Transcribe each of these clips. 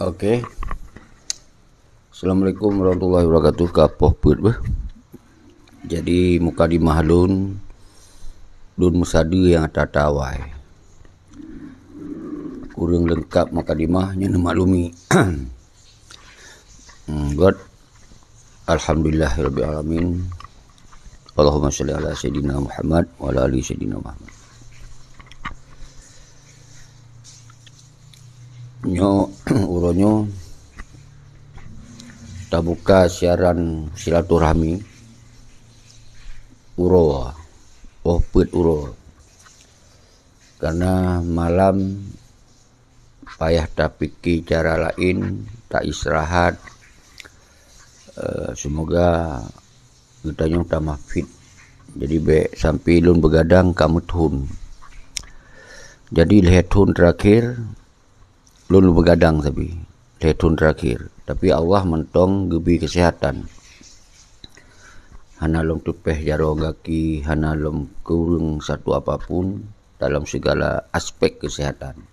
Okey. Assalamualaikum warahmatullahi wabarakatuh. Kapoh put bah. Jadi mukadimah lun musada yang tatawai. Kurang lengkap mukadimahnya maklumi. Buat alhamdulillahirabbil alamin. Allahumma shalli ala sayyidina Muhammad wa ala ali sayyidina Muhammad. Uronyo tak buka siaran silaturahmi uro put uro karena malam payah tak fikir cara lain, tak istirahat. Semoga kita nyong tambah fit. Jadi sampai lun begadang kamu thun. Jadi lihat thun terakhir lun begadang tapi lihat thun terakhir. Tapi Allah mentong gebi kesehatan. Hana lom tupeh jaro gaki, hana lom kurang satu apapun dalam segala aspek kesehatan.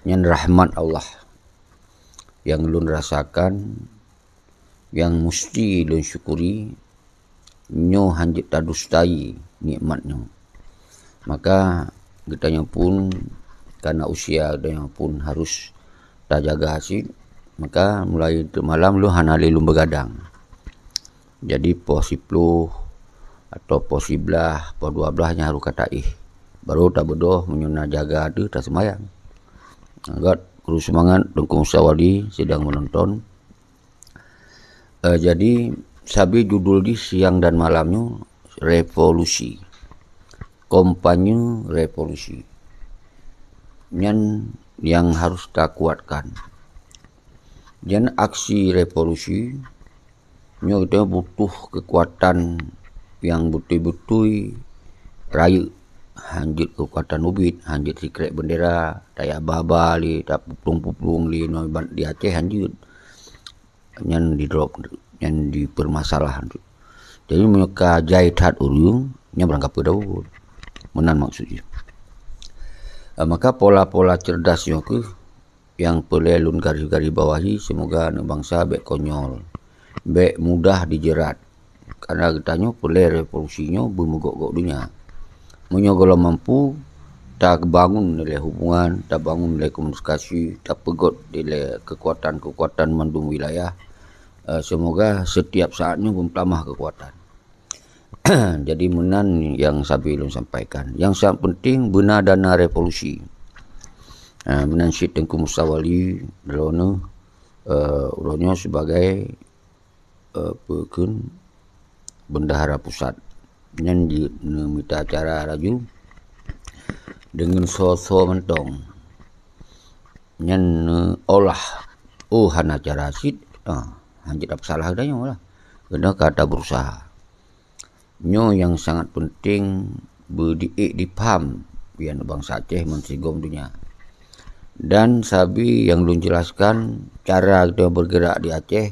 Nyan rahmat Allah yang lun rasakan, yang mesti lun syukuri, nyo hanjit tadustai nikmatnya. Maka kitanya pun karena usia kitanya pun harus tak jaga hasil. Maka mulai malam lu hanali lu begadang. Jadi pos 10 atau pos 11, pos 12-nya harus kata baru tak bedoh menyuna jaga tu tak semayang. Agak kru semangat dengkung sawali sedang menonton. Jadi sabi judul di siang dan malamnya revolusi. Kampanye revolusi. Yang harus tak kuatkan. Dan aksi revolusi kita butuh kekuatan yang betul-betul raya. Hanjit kekuatan ubit, hanjit sikret bendera, daya baba li, tak puplung-puplung li, no di Aceh hanjit. Yang di drop, yang di permasalahan tu. Jadi mereka jahit hat urung, yang berangkap ke Daud. Menan maksudnya. Maka pola-pola cerdasnya ke yang perlu lun garis-garis bawahi, semoga bangsa bek konyol, bek mudah dijerat. Karena katanya perlu revolusinya bermegok-gok dunia. Menyogolo mampu tak bangun nilai hubungan, tak bangun nilai komunikasi, tak pegot nilai kekuatan-kekuatan mendung wilayah. Semoga setiap saatnya bertambah kekuatan. Jadi menan yang sabi lun sampaikan. Yang sangat penting benar dana revolusi. Menansyid Tengku Musawali Delono uronyo sebagai bendahara pusat yang minta acara raju dengan so-so mentong yang olah hana acara asid hanjit apa salah adanya lah kena kata berusaha nyo yang sangat penting dipaham biar bangsa Aceh mensigom dunia. Dan sabi yang lun jelaskan cara kita bergerak di Aceh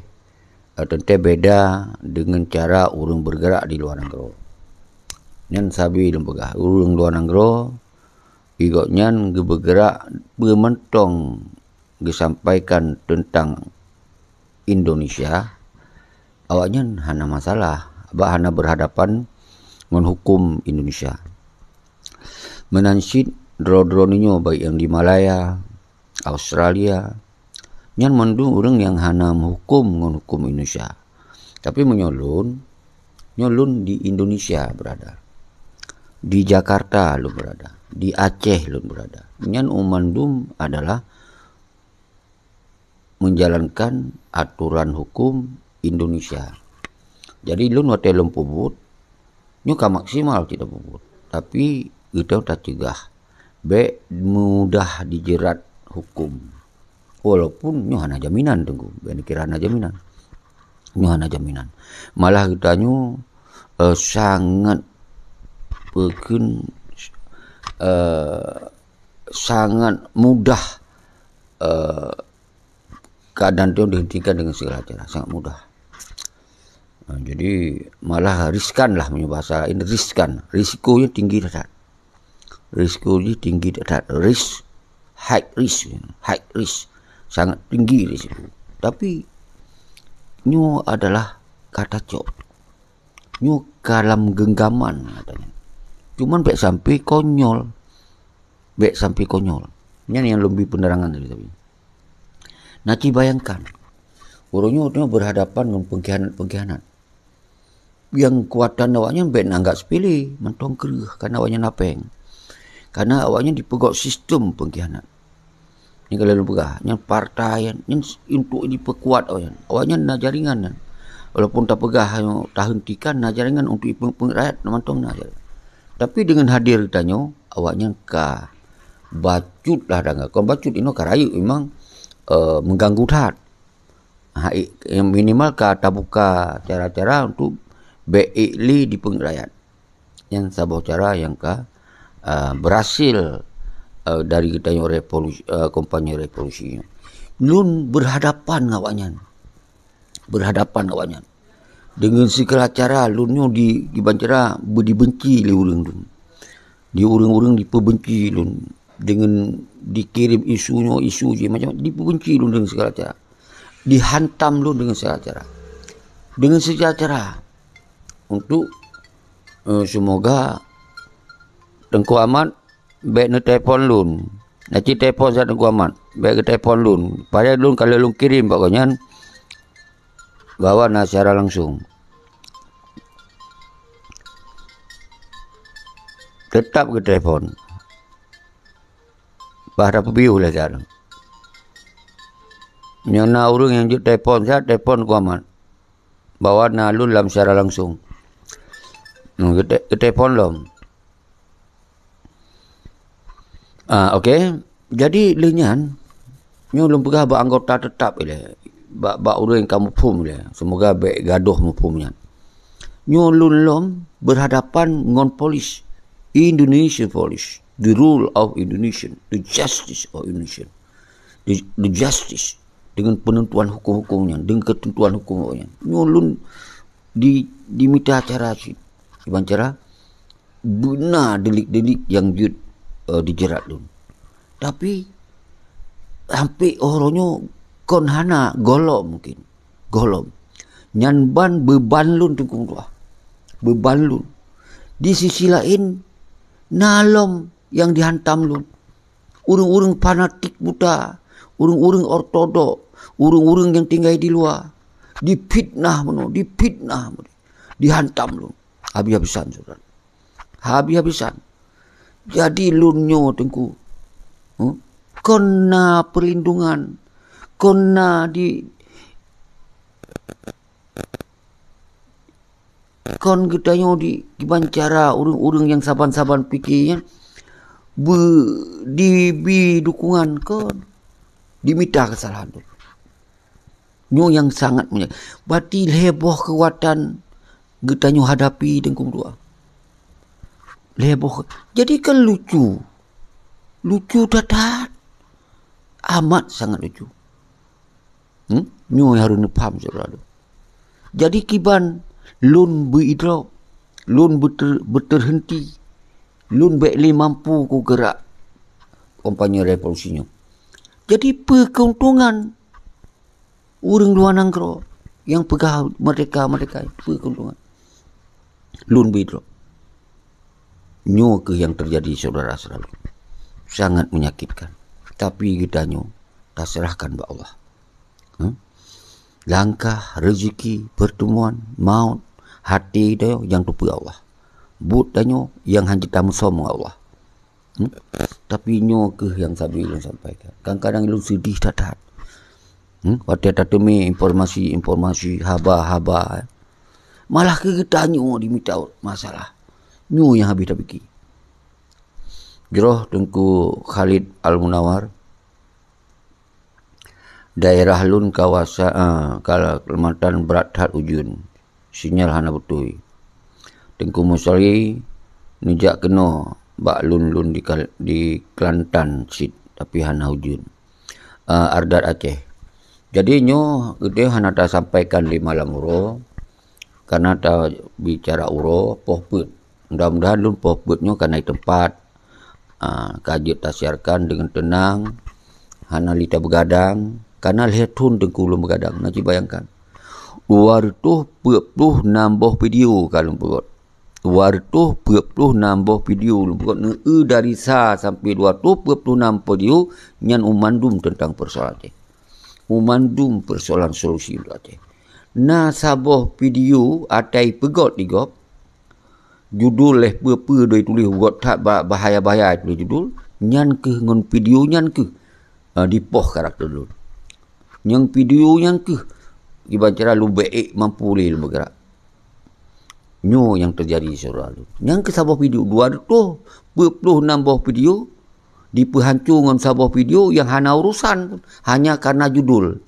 tentu beda dengan cara orang bergerak di luar negeri. Nyan sabi lembagah orang luar negeri igotnya bergerak bermentong disampaikan tentang Indonesia. Awaknya hana masalah, hana berhadapan dengan hukum Indonesia. Menansyid dro-droninyo baik yang di Malaya, Australia, yang mendung orang yang hana menghukum dengan hukum Indonesia. Tapi nyolun di Indonesia berada. Di Jakarta lu berada. Di Aceh lu berada. Yang umandum adalah menjalankan aturan hukum Indonesia. Jadi lu hotel pubut, nyuka maksimal tidak pubut. Tapi kita tak cegah. Mudah dijerat hukum. Walaupun nyo hana jaminan tunggu, kira hana jaminan. Nyo hana jaminan. Malah kita sangat sangat mudah keadaan itu dihentikan dengan segala cara, sangat mudah. Jadi malah riskan lah bahasa ini riskan, risikonya tinggi dadat. Risikonya tinggi dadat, high risk. sangat tinggi di situ. Tapi nyo adalah kata cok. Nyo kalam genggaman katanya. Cuman baik sampai konyol. Ini yang lebih penerangan tadi. Naci bayangkan. Orangnya berhadapan dengan pengkhianat. Yang kuatan awaknya baik nanggak sepilih. Mentong kerih karena awaknya napeng. Karena awaknya dipegok sistem pengkhianat. Ini kalau lu pegah, yang partai yang untuk diperkuat awaknya nak jaringan. Walaupun tak pegah tak hentikan nak jaringan untuk rakyat mantong nak jaringan. Tapi dengan hadir tanya awaknya ka bacut lah dah. Kalau bacut ini karayu memang mengganggu tat. Yang minimal ka tak buka cara-cara untuk beikli di pengrakyat. Yang sabah cara yang ka berhasil dari kita yang revolusi, kompanya revolusi. Lun berhadapan awaknya dengan segala cara lunyo dibancara dibenci oleh orang lun. Di orang-orang diperbenci lun dengan dikirim isu je macam diperbenci lun dengan segala cara. Dihantam lun dengan segala cara. Dengan segala cara untuk semoga Tengku Ahmad baik na telefon lun. Naci telefon saya Tengku Ahmad. Baik ke telefon lun. Pada lun kalau lun kirim pokoknya bawa na secara langsung. Tetap ke telefon. Bahasa pebiu lah sekarang. Nyana orang yang jut telefon saya telefon Tengku Ahmad. Bawa na lun dalam secara langsung. Ke telefon lom. Okey. Jadi lenyan nyo belum pegah ba anggota tetap ile. Ba orang yang kamu pum ile. Semoga baik gaduh mupumnya. Nyo lum berhadapan dengan polis. Indonesian police. The rule of Indonesian. The justice of Indonesian. The justice. Dengan penentuan hukum-hukumnya. Dengan ketentuan hukumnya. Nyo lun diminta cara sih. Iban cara benar delik-delik yang dijerat lun. Tapi sampai orangnya konhana golom mungkin. Golom. Nyanban beban lun tengkung tua. Beban lun. Di sisi lain nalom yang dihantam lun. Urung-urung fanatik buta. Urung-urung ortodok. Urung-urung yang tinggal di luar. Dipitnah meno. Dihantam lun. Habis-habisan saudara. Habis-habisan. Jadi lunyo tengku. Kena perlindungan. Kena kon getanyo di bancara urang-urang yang saban-saban pikirnya dibi dukungan kon diminta kesalahan tu. Nyo yang sangat punya. Berarti heboh kekuatan getanyo hadapi tengku dua. Heboh. Jadi kan lucu. Lucu datat. Amat sangat lucu. Nyo harus faham saudara. Jadi kiban lun beridrop, lun berterhenti, lun baikli mampu ku gerak kompanya revolusinya. Jadi keuntungan orang luar negara yang pegah mereka keuntungan. Lun beridrop. Nyo ke yang terjadi saudara selalu. Sangat menyakitkan. Tapi kita nyo tak serahkan kepada Allah. Langkah, rezeki, pertemuan, maut, hati dia yang tupu Allah. But danyo yang hanya tamu somong Allah. Tapi nyo ke yang sabi sampaikan. Kadang-kadang lu sedih datat. Waktu tatemi informasi haba. Malah ke kita nyo diminta masalah. Nyo yang habis tak fikir. Jeroh Tengku Khalid Al-Munawar. Daerah lun kawasan Kelimatan Berat Hat Ujun. Sinyal hana betul. Tengku Musari nijak kena bak lun di Kelantan sit tapi hana Ujun. Ardat Aceh. Jadi nyo gede hana tak sampaikan di malam uro karena tak bicara uro pohput. Mudah-mudahan lun pohputnya kan naik tempat. Kajut tak siarkan dengan tenang. hanali ta begadang, karena lihat tun tengku belum begadang. Nanti bayangkan. 240 nambah video kalau buat. 240 nambah video buat dari sa sampai 246 video nyan umandum tentang persoalan teh. Umandum persoalan solusi teh. Na sabah video atai pegot digop. Judul leh apa doi tulis buat tak bahaya-bahaya tulis judul nyan ke ngon video nyan ke di poh karakter dulu. Yang video yang ke dibaca lu baik mampu boleh bergerak. Nyo yang terjadi surah lu. Yang ke sabah video 240 nambah video dipehancur dengan sabah video yang hanya urusan hanya karena judul.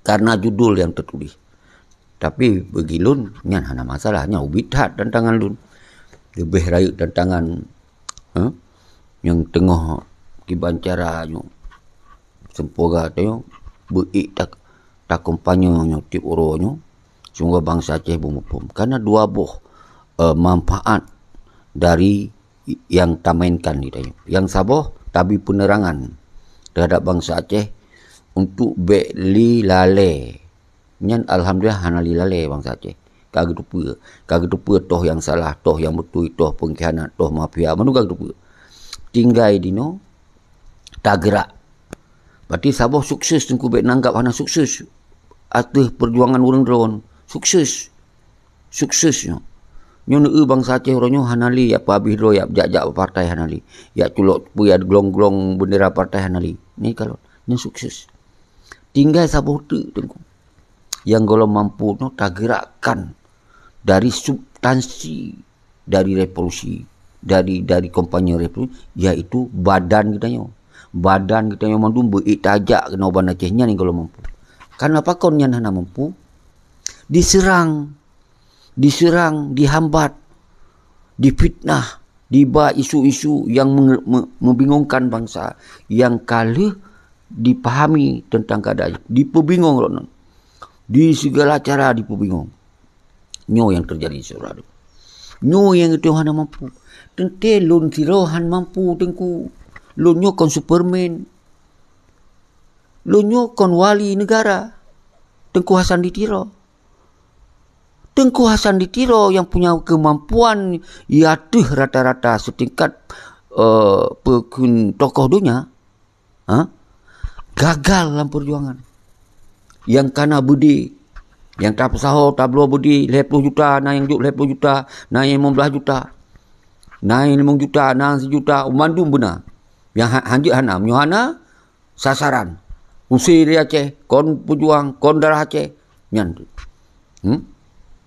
Karena judul yang tertulis. Tapi bagi lun nyan hanya masalahnya ubithat tantangan lun. Lebih raya tantangan yang tengah kibancara nyo sempurna tu beik tak kompanyo tip uronyo sungguh bangsa Aceh bumupum karena dua boh manfaat dari yang tamainkan ni tayo yang sabah tabi penerangan terhadap bangsa Aceh untuk beli lale nyan alhamdulillah hanali lale bangsa Aceh kagedupa toh yang salah toh yang betul toh pengkhianat toh mafia manu kagedupa tinggai dino tak gerak. Berarti Sabah sukses tengku baik nanggap hana sukses. Atas perjuangan orang drone sukses. Suksesnya. Nyo bangsa Aceh orangnya hanali apa habis ro ya jak partai hanali. Ya culok pu ya glong-glong bendera partai hanali. Ni kalau nyo sukses. Tinggal Sabah tu tengku. Yang kalau mampu no tak gerakkan dari substansi dari revolusi dari kompanyi revolusi iaitu badan kita nyo. Badan kita yang mampu beriktajak kena uban Acehnya ni kalau mampu. Karena apa kau yang hana mampu? Diserang, dihambat, difitnah, diba isu-isu yang membingungkan bangsa, yang kalah dipahami tentang keadaan, dipebingung loh. Di segala cara dipebingung. Nyo yang terjadi surah tu. Nyo yang itu hana mampu. Tente lun sirohan mampu tengku. Lunyo kon Superman. Lunyo kon wali negara. Tengku Hasan Ditiro. Tengku Hasan Ditiro yang punya kemampuan yatuh rata-rata setingkat tokoh dunia. Gagal dalam perjuangan. Yang kana budi. Yang tak pesaho tak beluar budi 50 juta, na yang 50 juta, na yang 15 juta. Na yang 5 juta, na 1 juta, umandum benar. Yang hanjik hana, menyohana sasaran. Usir di Aceh, kon pejuang, kon darah Aceh. Nyan tu.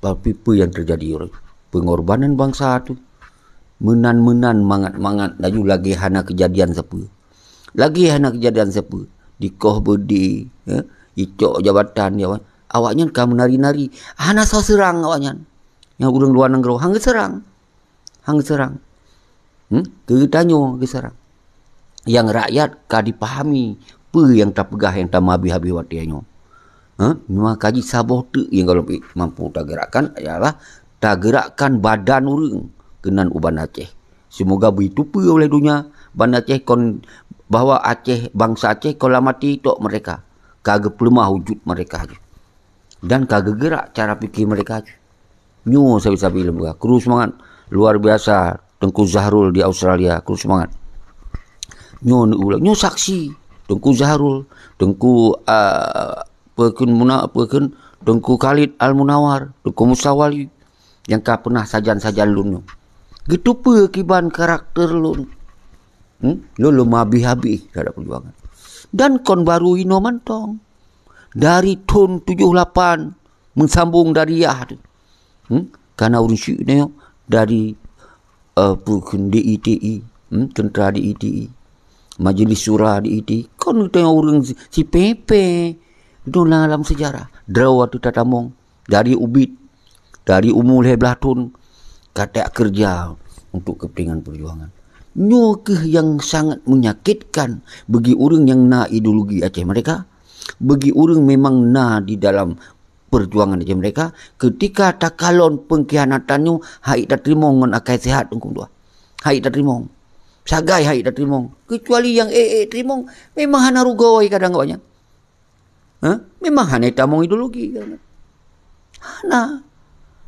Tapi apa yang terjadi? Pengorbanan bangsa tu. Menan-menan mangat-mangat. Laju lagi hana kejadian siapa. Lagi hana kejadian siapa. Di koh bedi, icok jabatan. Awaknya kamu nari-nari. Hana saw serang awaknya. Yang urang luar negara. Hang serang. Kegitanyo serang. Yang rakyat ka dipahami apa yang tak pegah yang tak habis-habis watianyo. Maka kaji Sabah tu yang kalau mampu tak gerakkan ialah tak gerakkan badan orang kenan uban Aceh. Semoga begitu pun oleh dunia ban Aceh kon bahawa Aceh bangsa Aceh kalau mati tok mereka kagak pelemah wujud mereka aja. Dan kagak gerak cara fikir mereka aja. Nyo sabi-sabi lembaga. Kru semangat luar biasa Tengku Zahrul di Australia. Kru semangat. Nyo saksi Tengku Zahrul, Tengku Tengku Khalid Al-Munawar, Tengku Musawali yang ka pernah sajan-sajan lun. Gitu pe kiban karakter lun. Lu habis-habis terhadap perjuangan. Dan kon baru ino mantong. Dari tahun 78 mensambung dari Yah tu. Karena urun syuk ni dari DITI, tentera DITI. Majlis Surah di IT. Kau ni tengok orang si Pepe. Itu dalam sejarah. Draw tu tatamong. Dari Ubid. Dari umur 11 tahun. Kata kerja untuk kepentingan perjuangan. Nyo ke yang sangat menyakitkan bagi orang yang na ideologi Aceh mereka. Bagi orang memang na di dalam perjuangan Aceh mereka. Ketika takalon pengkhianatannya. Hai tak terima dengan akai sehat. Hai tak terima. Sagai hai dah terimong. Kecuali yang terimong memang hana rugoi kadang banyak. Memang hana tamong ideologi kadang. Hana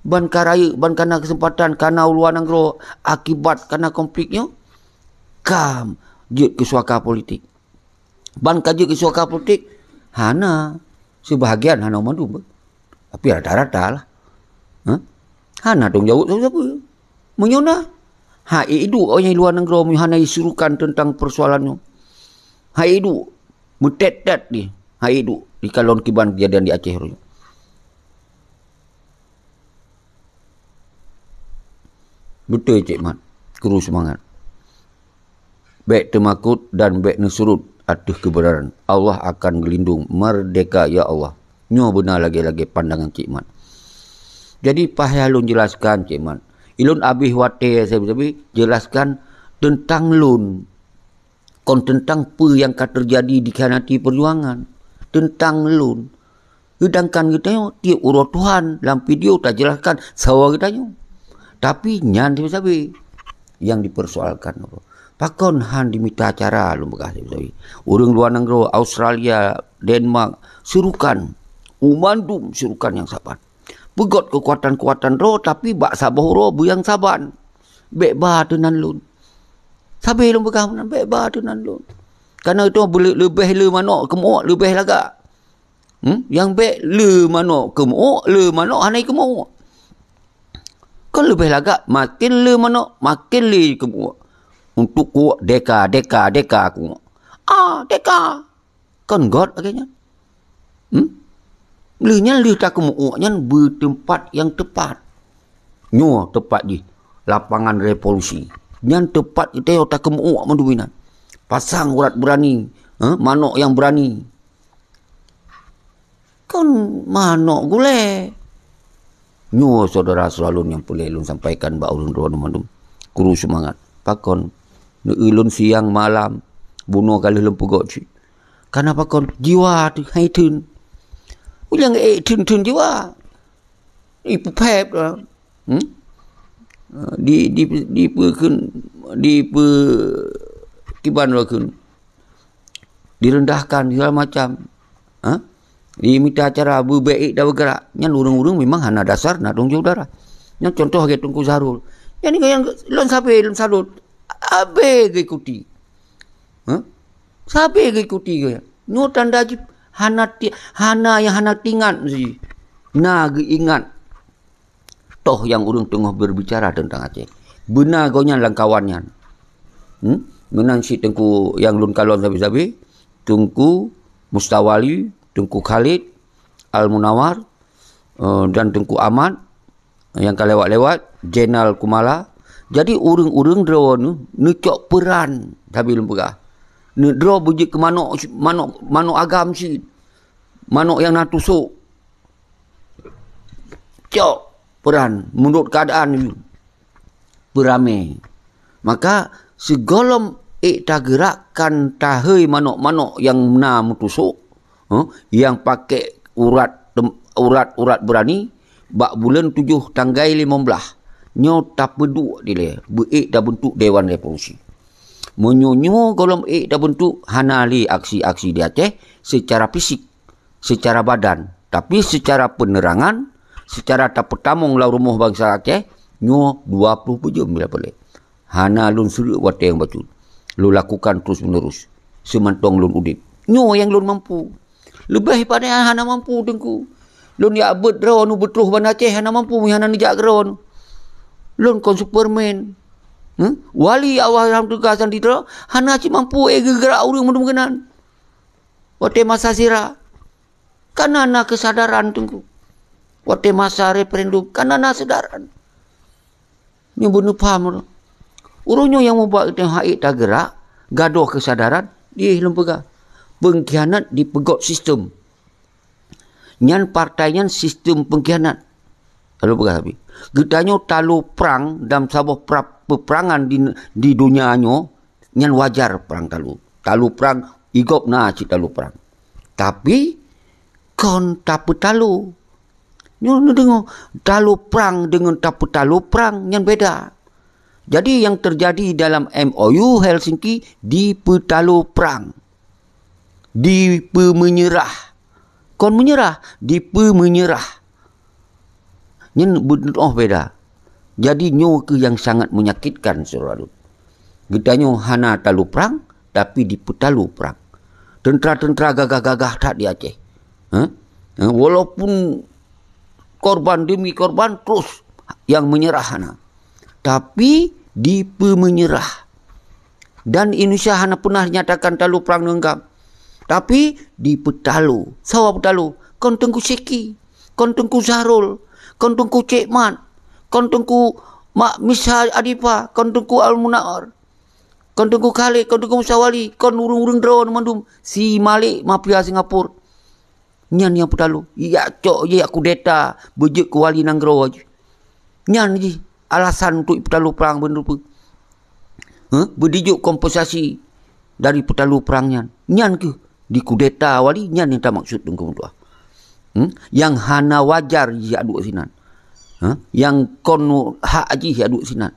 ban karaya ban kana kesempatan kana uluan anggro akibat kana konfliknya kam je kesuaka politik. Ban kaje kesuaka politik hana sebahagian hana mandu. Tapi rata-rata lah. Hana dong jauh siapa? Menyona. Itu orang luar negara hana isurukan tentang persoalannya. Itu mutet-tet ni. Itu di kalon kiban kejadian di Aceh. Betul Cik Mat. Kuru semangat. Baik temakut dan baik nusurut atas kebenaran. Allah akan melindung merdeka ya Allah. Nyo benar lagi-lagi pandangan Cik Mat. Jadi payah lun jelaskan Cik Mat. Ilun abih wate saya jelaskan tentang lun. Kon tentang apa yang akan terjadi di kanati perjuangan. Tentang lun. Sedangkan kita tiap urut Tuhan dalam video tak jelaskan sawa kita. Tapi nyan sabi yang dipersoalkan. Pakon han diminta acara lun bekas sabi. Orang luar negara Australia, Denmark surukan umandum surukan yang sabar. Begot kekuatan-kekuatan roh tapi bak sabah roh buyang saban. Bek ba tenan lun. Sabi lun bekas bek ba tenan lun. Karena itu lebih le manok kemuk lebih lagak. Yang bek le manok kemuk le manok hanai kemuk. Kan lebih lagak makin le manok makin le kemuk. Untuk kuat deka kemuk. Deka. Kan god akhirnya. Lenya tak kemuaknya bertempat yang tepat. Nyo tepat di lapangan revolusi. Yang tepat kita tak kemuak menduminan. Pasang urat berani, manok yang berani. Kan manok gule. Nyo saudara selalu yang boleh lun sampaikan ba ulun roh mandum. Kuru semangat. Pakon ulun siang malam bunuh kali lempugok ci. Karena pakon jiwa tu haitun. Ulang thun jiwa. Ipu pep lah. Di kiban lakun. Direndahkan segala macam. Diminta acara berbaik dah bergerak. Yang urung-urung memang hana dasar nak dong saudara. Yang contoh ke Tunku Zarul. Yang ni yang lon sabe lon salut. Abe ke ikuti. Sabe ke ikuti ke. Nyo tanda jip hana yang hana tingat si. Ingat. Toh yang urung tengah berbicara tentang Aceh. Benar gonya langkawannya. Menang si Tengku yang lun kalon sabi-sabi. Tengku Mustawali, Tengku Khalid, Al-Munawar, dan Tengku Ahmad yang kalewat-lewat, Jenal Kumala. Jadi urung-urung draw ni cok peran sabi lun pegah. Ni draw buji ke manok agam si. Manok yang nak tusuk. Cok peran menurut keadaan ni. Beramai. Maka segolom tak gerakkan tahai manok-manok yang nak tusuk. Yang pakai urat berani. Bak bulan 7 tanggai 15. Nyo tak peduk dia. Beik dah bentuk Dewan Revolusi. Menyonyo golom dah bentuk hanali aksi-aksi di Aceh secara fisik, secara badan. Tapi secara penerangan, secara tak pertamung lau rumah bangsa Aceh, nyo 20 jam bila boleh. Hana lun suruh wate yang batu. Lu lakukan terus menerus. Semantong lun udip. Nyo yang lun mampu. Lebih pada hana mampu Tengku. Lun ya abad raw nu betruh ban Aceh hana mampu hana nijak raw. Lun kon Superman. Wali awal dalam tugasan di terang hana cik mampu gerak orang mengenan. Wate masa sira. Kanana kesadaran Tengku. Wate masa referendum kanana sedaran. Ni bunuh paham. Urunyo yang membuat kita haik tak gerak, gaduh kesadaran, dia lempega. Pengkhianat dipegot sistem. Nyan partainya sistem pengkhianat. Lalu pegah habis. Getanya talu perang dalam sebuah peperangan di dunianya, nyan wajar perang talu. Talu perang, igop na cik talu perang. Tapi, kon tapu talu. Nyo dengar, talu perang dengan tapu talu perang, nyan beda. Jadi yang terjadi dalam MOU Helsinki di petalo perang. Di pemenyerah. Kon menyerah. Di pemenyerah. Ini beda. Jadi nyo ke yang sangat menyakitkan saudara. Kita nyo hana talu perang tapi di petalu perang. Tentera-tentera gagah-gagah tak di Aceh. Walaupun korban demi korban terus yang menyerah hana. Tapi di pemenyerah. Dan Indonesia hana pernah nyatakan talu perang nenggam. Tapi di petalu. Sawa petalu. Kon tengku Seki. Kon tengku Zahrul. Kon tengku Cik Mat. Kon tengku Mak Misha Adipa. Kon tengku Al-Munaar. Kon tengku Khalid. Kon tengku Musawali. Kon urung-urung draw mandum. Si Malik mafia Singapura. Nyan yang petalu. Ya cok je aku data. Bejek ke wali nanggro aja. Nyan je. Alasan untuk petalu perang benda apa. Berdijuk kompensasi dari petalu perang nyan. Nyan ke? Di kudeta wali. Nyan yang tak maksud tengku tu. Yang hana wajar je aduk sinan. Yang kon hak je aduk sinan.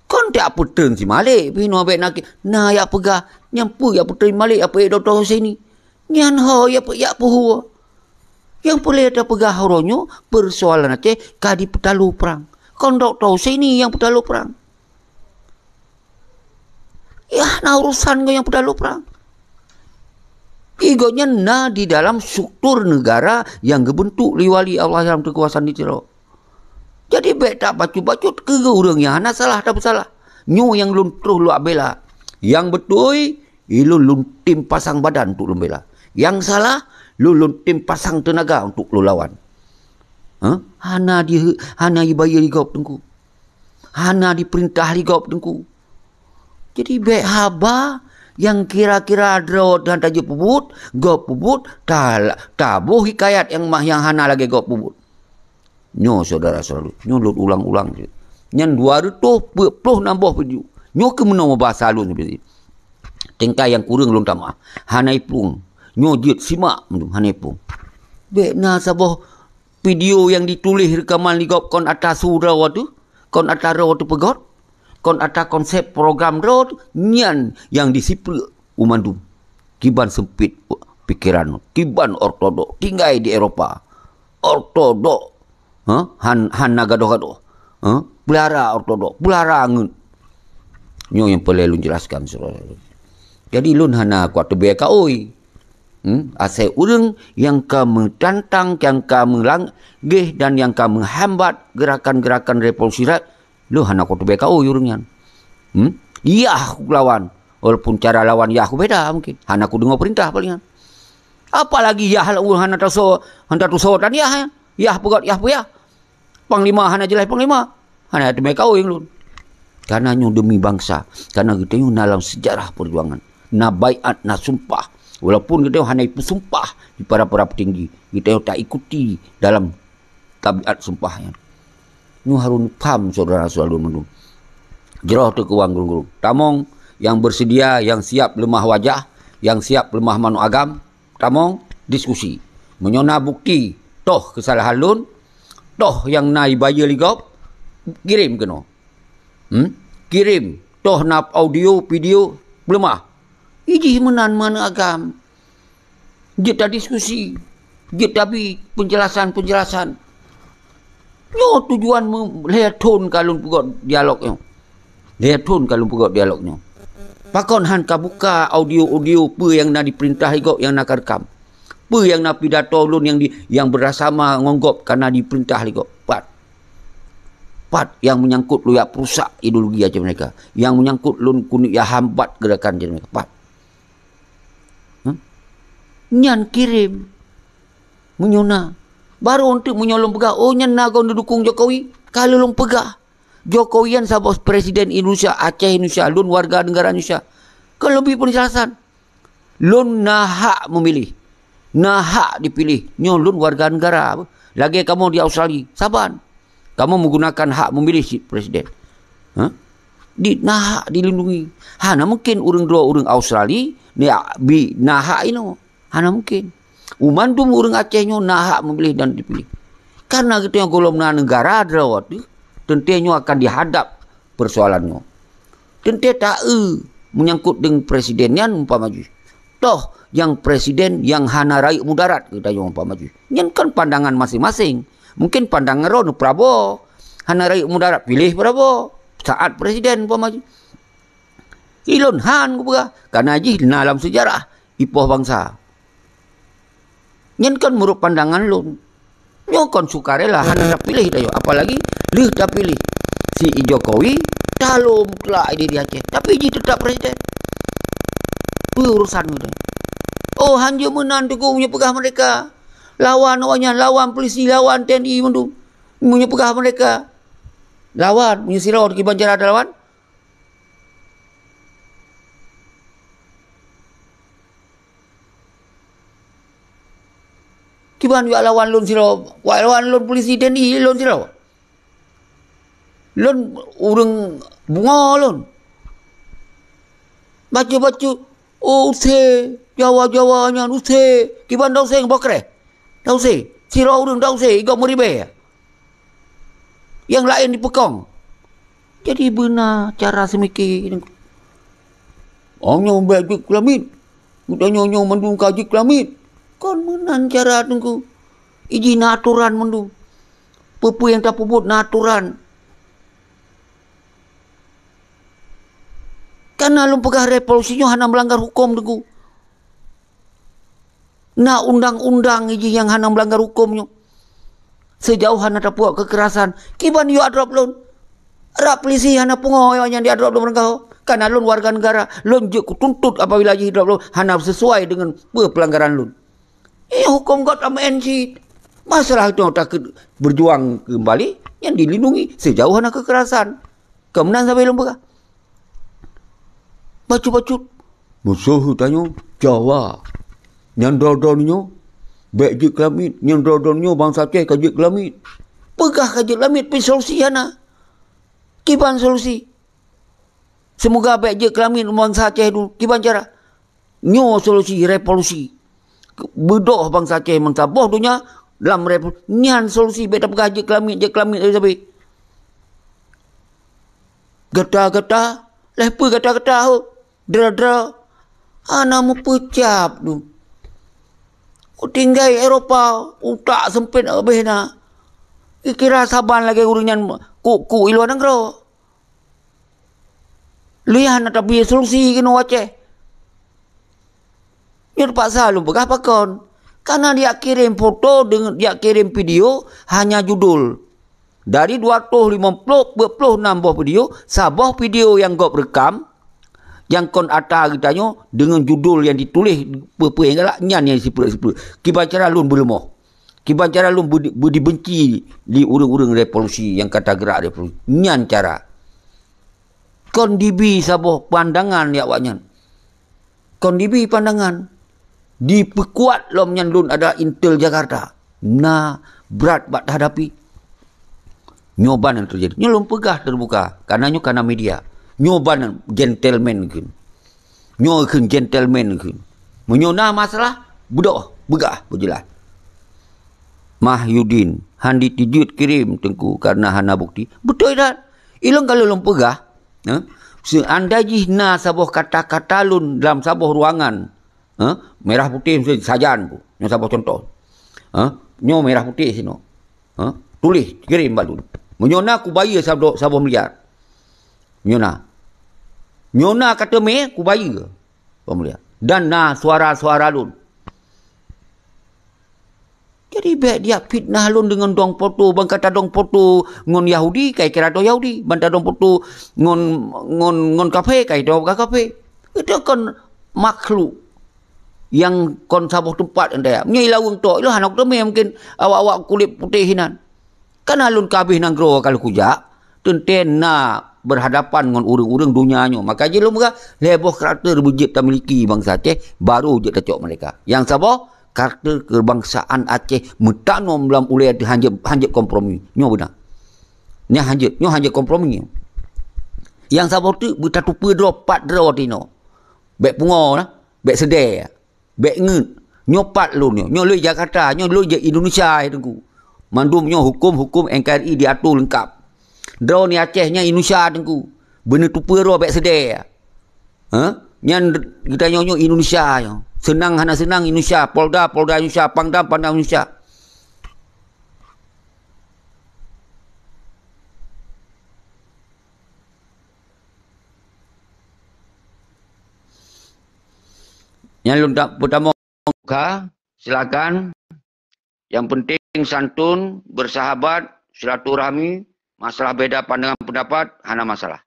Kon tak apa turn si Malik. Pino abek nak. Nah ya pegah. Nyampu ya puteri Malik. Apa ya Dr. Hussein ni. Nyan ho ya apa huwa. Yang boleh ada pegah horonyo. Persoalan Aceh. Kadi petalu perang. Kon Dr. Hussein ni yang petalu perang. Ya nah urusan kau yang petalu perang. Igonya na di dalam struktur negara yang gebentuk liwali Allah dalam kekuasaan di Tiro. Jadi baik tak bacut-bacut ke orang yang hana salah tak bersalah. Nyo yang lun terus lu bela. Yang betul lun tim pasang badan untuk lu bela. Yang salah lun tim pasang tenaga untuk lu lawan. Hana dibayar di gop tengku. Hana diperintah di gop tengku. Jadi baik haba yang kira-kira draw dan tajuk pubut, gop pubut, tabuh hikayat yang hana lagi gop pubut. Nyo saudara selalu, nyo lut ulang-ulang. Nyan 220 nambah video. Nyo ke menang bahasa lu seperti. Tingkai yang kurang lun tamah. Hanai pung. Nyo jit simak hanai pung. Baik na sabah video yang ditulis rekaman di gop kon atas surau tu, kon atas raw tu pegot. Kon ada konsep program road nyan yang disiplin umandum. Kiban sempit pikiran. Kiban ortodok. Tinggal di Eropah. Ortodok. Han nagado-gado. Belara ortodok. Belara angun. Nyo yang perlu lun jelaskan. Jadi lun hana kuat tebek kaoi. Asal urang yang kamu tantang, yang kamu langgih dan yang kamu hambat gerakan-gerakan revolusi rakyat. Lu hana kau tu beka urungnya. Iya aku lawan. Walaupun cara lawan ya aku beda mungkin. Hana aku dengar perintah palingan. Apalagi ya hana tu so dan ya. Ya pegot ya ya. Panglima hana jelas panglima. Hana tu beka yang lun. Karena nyu demi bangsa. Karena kita nyu dalam sejarah perjuangan. Na baiat na sumpah. Walaupun kita hana ipu sumpah di para petinggi. Kita tak ikuti dalam tabiat sumpahnya. Nyu harun paham saudara selalu menung. Jerah tu kewang gurung-gurung. Tamong yang bersedia, yang siap lemah wajah, yang siap lemah manu agam. Tamong diskusi. Menyona bukti. Toh kesalahan lun. Toh yang nai bayar ligop. Kirim kena. Kirim. Toh nap audio, video. Lemah. Iji menan manu agam. Jeta diskusi. Jeta bi penjelasan-penjelasan. Nyo tujuan lihat tone kalau pegot dialognya. Lihat tone kalau pegot dialognya. Pakon han ka buka audio-audio pe yang nak diperintah igok yang nak rekam. Pe yang nak pidato lun yang bersama ngonggop karena diperintah igok. Pat yang menyangkut lu ya perusak ideologi aja mereka. Yang menyangkut lun kunik ya hambat gerakan aja mereka. Pat. Nyan kirim. Menyona. Baru untuk menyolong pegah. Oh, nyana kau dukung Jokowi. Kalau long pegah. Jokowi yang sabos Presiden Indonesia, Aceh Indonesia, lun warga negara Indonesia. Kalau lebih penjelasan. Lun nahak memilih. Nahak dipilih. Nyo lun warga negara. Lagi kamu di Australia. Saban. Kamu menggunakan hak memilih si Presiden. Nahak dilindungi. Hana mungkin urang dua urang Australia. Nahak ini. Hana mungkin. Umandum orang Acehnya nak memilih dan dipilih. Karena kita yang golongan negara adalah tentunya akan dihadap persoalannya. Tentu tak menyangkut dengan presiden yang umpama maju. Toh yang presiden yang hana rakyat mudarat kita yang umpama maju. Yang kan pandangan masing-masing. Mungkin pandangan Ron Prabowo hana rakyat mudarat pilih Prabowo saat presiden umpama maju. Ilon han kubuka karena ji dalam sejarah ipoh bangsa. Yang kan menurut pandangan lon. Nyo kon sukarela hana dah pilih dah, apalagi lih dah pilih si Jokowi dalom kelak di Aceh, tapi ji tetap presiden. Urusan udah. Oh hanya menang tu punya pegah mereka. Lawan awaknya, lawan polisi, lawan TNI mendu. Punya pegah mereka. Lawan punya sirau di Banjar ada lawan. Kiban wak lawan lon sirau, wak lawan lon polisi TNI lon sirau. Lon urang bunga lon. Baca-baca, oh usai, Jawa-Jawanya usai. Kiban dah usai ngabakre. Dah usai. Sirau urang dah usai, igak meribe. Yang lain dipekong. Jadi benar cara semikir. Hanya membagi kelamit. Udahnya mendung kaji kelamit. Kon menan cara tunggu. Izin aturan mendu. Pepu yang tak puput aturan. Karena lu pegah revolusinya hanya melanggar hukum tunggu. Nah undang-undang izin yang hanya melanggar hukumnya. Sejauh hanya tak buat kekerasan. Kiban yu adrop lun. Rap polisi hanya pungoy yang diadrop lun mereka. Karena lun warga negara. Lun je tuntut apabila je hidup lun. Hanya sesuai dengan pelanggaran lun. Hukum God sama NC. Masalah itu tak berjuang kembali. Yang dilindungi sejauh hanya kekerasan. Kemenang sampai lun berkah. Baca-baca. Musuh tanya Jawa. Yang dodonnya. Baik je kelamit. Yang dodonnya bangsa Aceh kaji kelamit. Pegah kaji kelamit. Pergi solusi yana. Kiban solusi. Semoga baik je kelamit bangsa Aceh dulu. Kiban cara. Nyo solusi revolusi. Bedoh bangsa Aceh mentaboh dunia. Dalam revolusi. Nyan solusi. Baik tak pegah je kelamit sampai. Geta-geta. Lepas geta-geta. Dera-dera. Anak pecap tu. Tinggal Eropah. Tak sempit habis nak. Kira saban lagi urunyan. Ku iluan negara. Lihat nak biar solusi kena Aceh. Dia terpaksa lu pegah pakon. Karena dia kirim foto dengan dia kirim video hanya judul. Dari 250 buah video, sabah video yang kau rekam yang kon ata kitanya dengan judul yang ditulis apa yang galak nyan yang sipur. Kiban cara lun berlemoh. Kiban cara lun dibenci di urang-urang revolusi yang kata gerak revolusi. Nyan cara. Kon dibi sabah pandangan ya waknya. Kon dibi pandangan. Diperkuat lom nyan lun ada Intel Jakarta. Nah, berat buat hadapi. Nyoban yang terjadi. Nyo lum pegah terbuka. Karena media. Nyoban gentleman kan. Nyo kan gentleman kan. Menyona masalah. Budak. Begah. Berjelas. Mahyudin. Handi tijut kirim tengku. Karena hana bukti. Betul tak? Ilong kalau lum pegah. Seandai jihna sabuh kata-kata lun dalam sabuh ruangan. Merah putih sajan tu. Nyo sabuh contoh. Nyo merah putih sini. Tulis. Kirim balun. Menyona aku bayar sabuh miliar. Nyona kata me ku bayar. Pemulihan. Dan suara-suara lun. Jadi baik dia fitnah lun dengan dong foto. Bang kata dong foto ngon Yahudi kai kira do Yahudi. Bang dong foto ngon kafe kai do kafe. Itu kan makhluk yang kon sabuh tempat anda. Nyai lawang tok. Itu hanak tu me mungkin awak-awak kulit putih hinan. Kan alun kabih nang gro kalau kujak. Tenten berhadapan dengan urang-urang dunianya. Maka je lu mereka leboh karakter berjet tak miliki bangsa Aceh, baru je tak cok mereka. Yang siapa? Karakter kebangsaan Aceh metanom dalam ulai hanjep kompromi. Nyo benar. Nya hanjep kompromi. Yang siapa tu bertatu pedro pat dro tino. Bek pungo lah, bek sedeh, bek ngut. Nyo pat lu nyo lu Jakarta, nyo lu je Indonesia tengku. Mandum nyo hukum NKRI diatur lengkap. Draw ni Acehnya Indonesia tengku. Benda tu perlu abek sedih. Ha? Nyan kita nyonyo Indonesia. Senang hana senang Indonesia. Polda Indonesia. Pangdam Indonesia. Yang pertama, silakan. Yang penting santun, bersahabat, silaturahmi, masalah beda pandangan pendapat, hana masalah.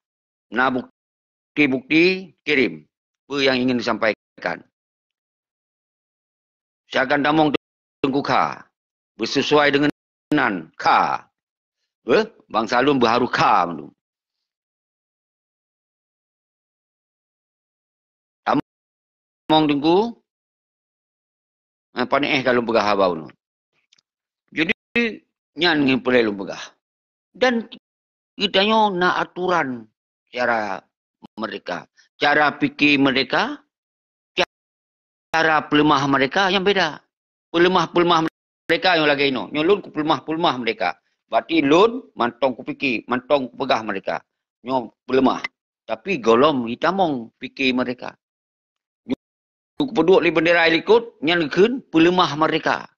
Nah, bukti-bukti kirim. Apa yang ingin disampaikan. Silakan damong tengku ka. Bersesuai dengan ka. Bang Salum berharu ka. Damong tengku. Panik kalau begah habau. Jadi, nyan yang perlu begah. Dan kita nak aturan cara mereka. Cara fikir mereka, cara pelemah mereka yang beda. Pelemah-pelemah mereka yang lagi ini. Nyolun ku pelemah-pelemah mereka. Berarti lun, mantong ku fikir, mantong ku pegah mereka. Nyol pelemah. Tapi golom hitamong fikir mereka. Nyol peduk li bendera ikut, nyan pelemah mereka.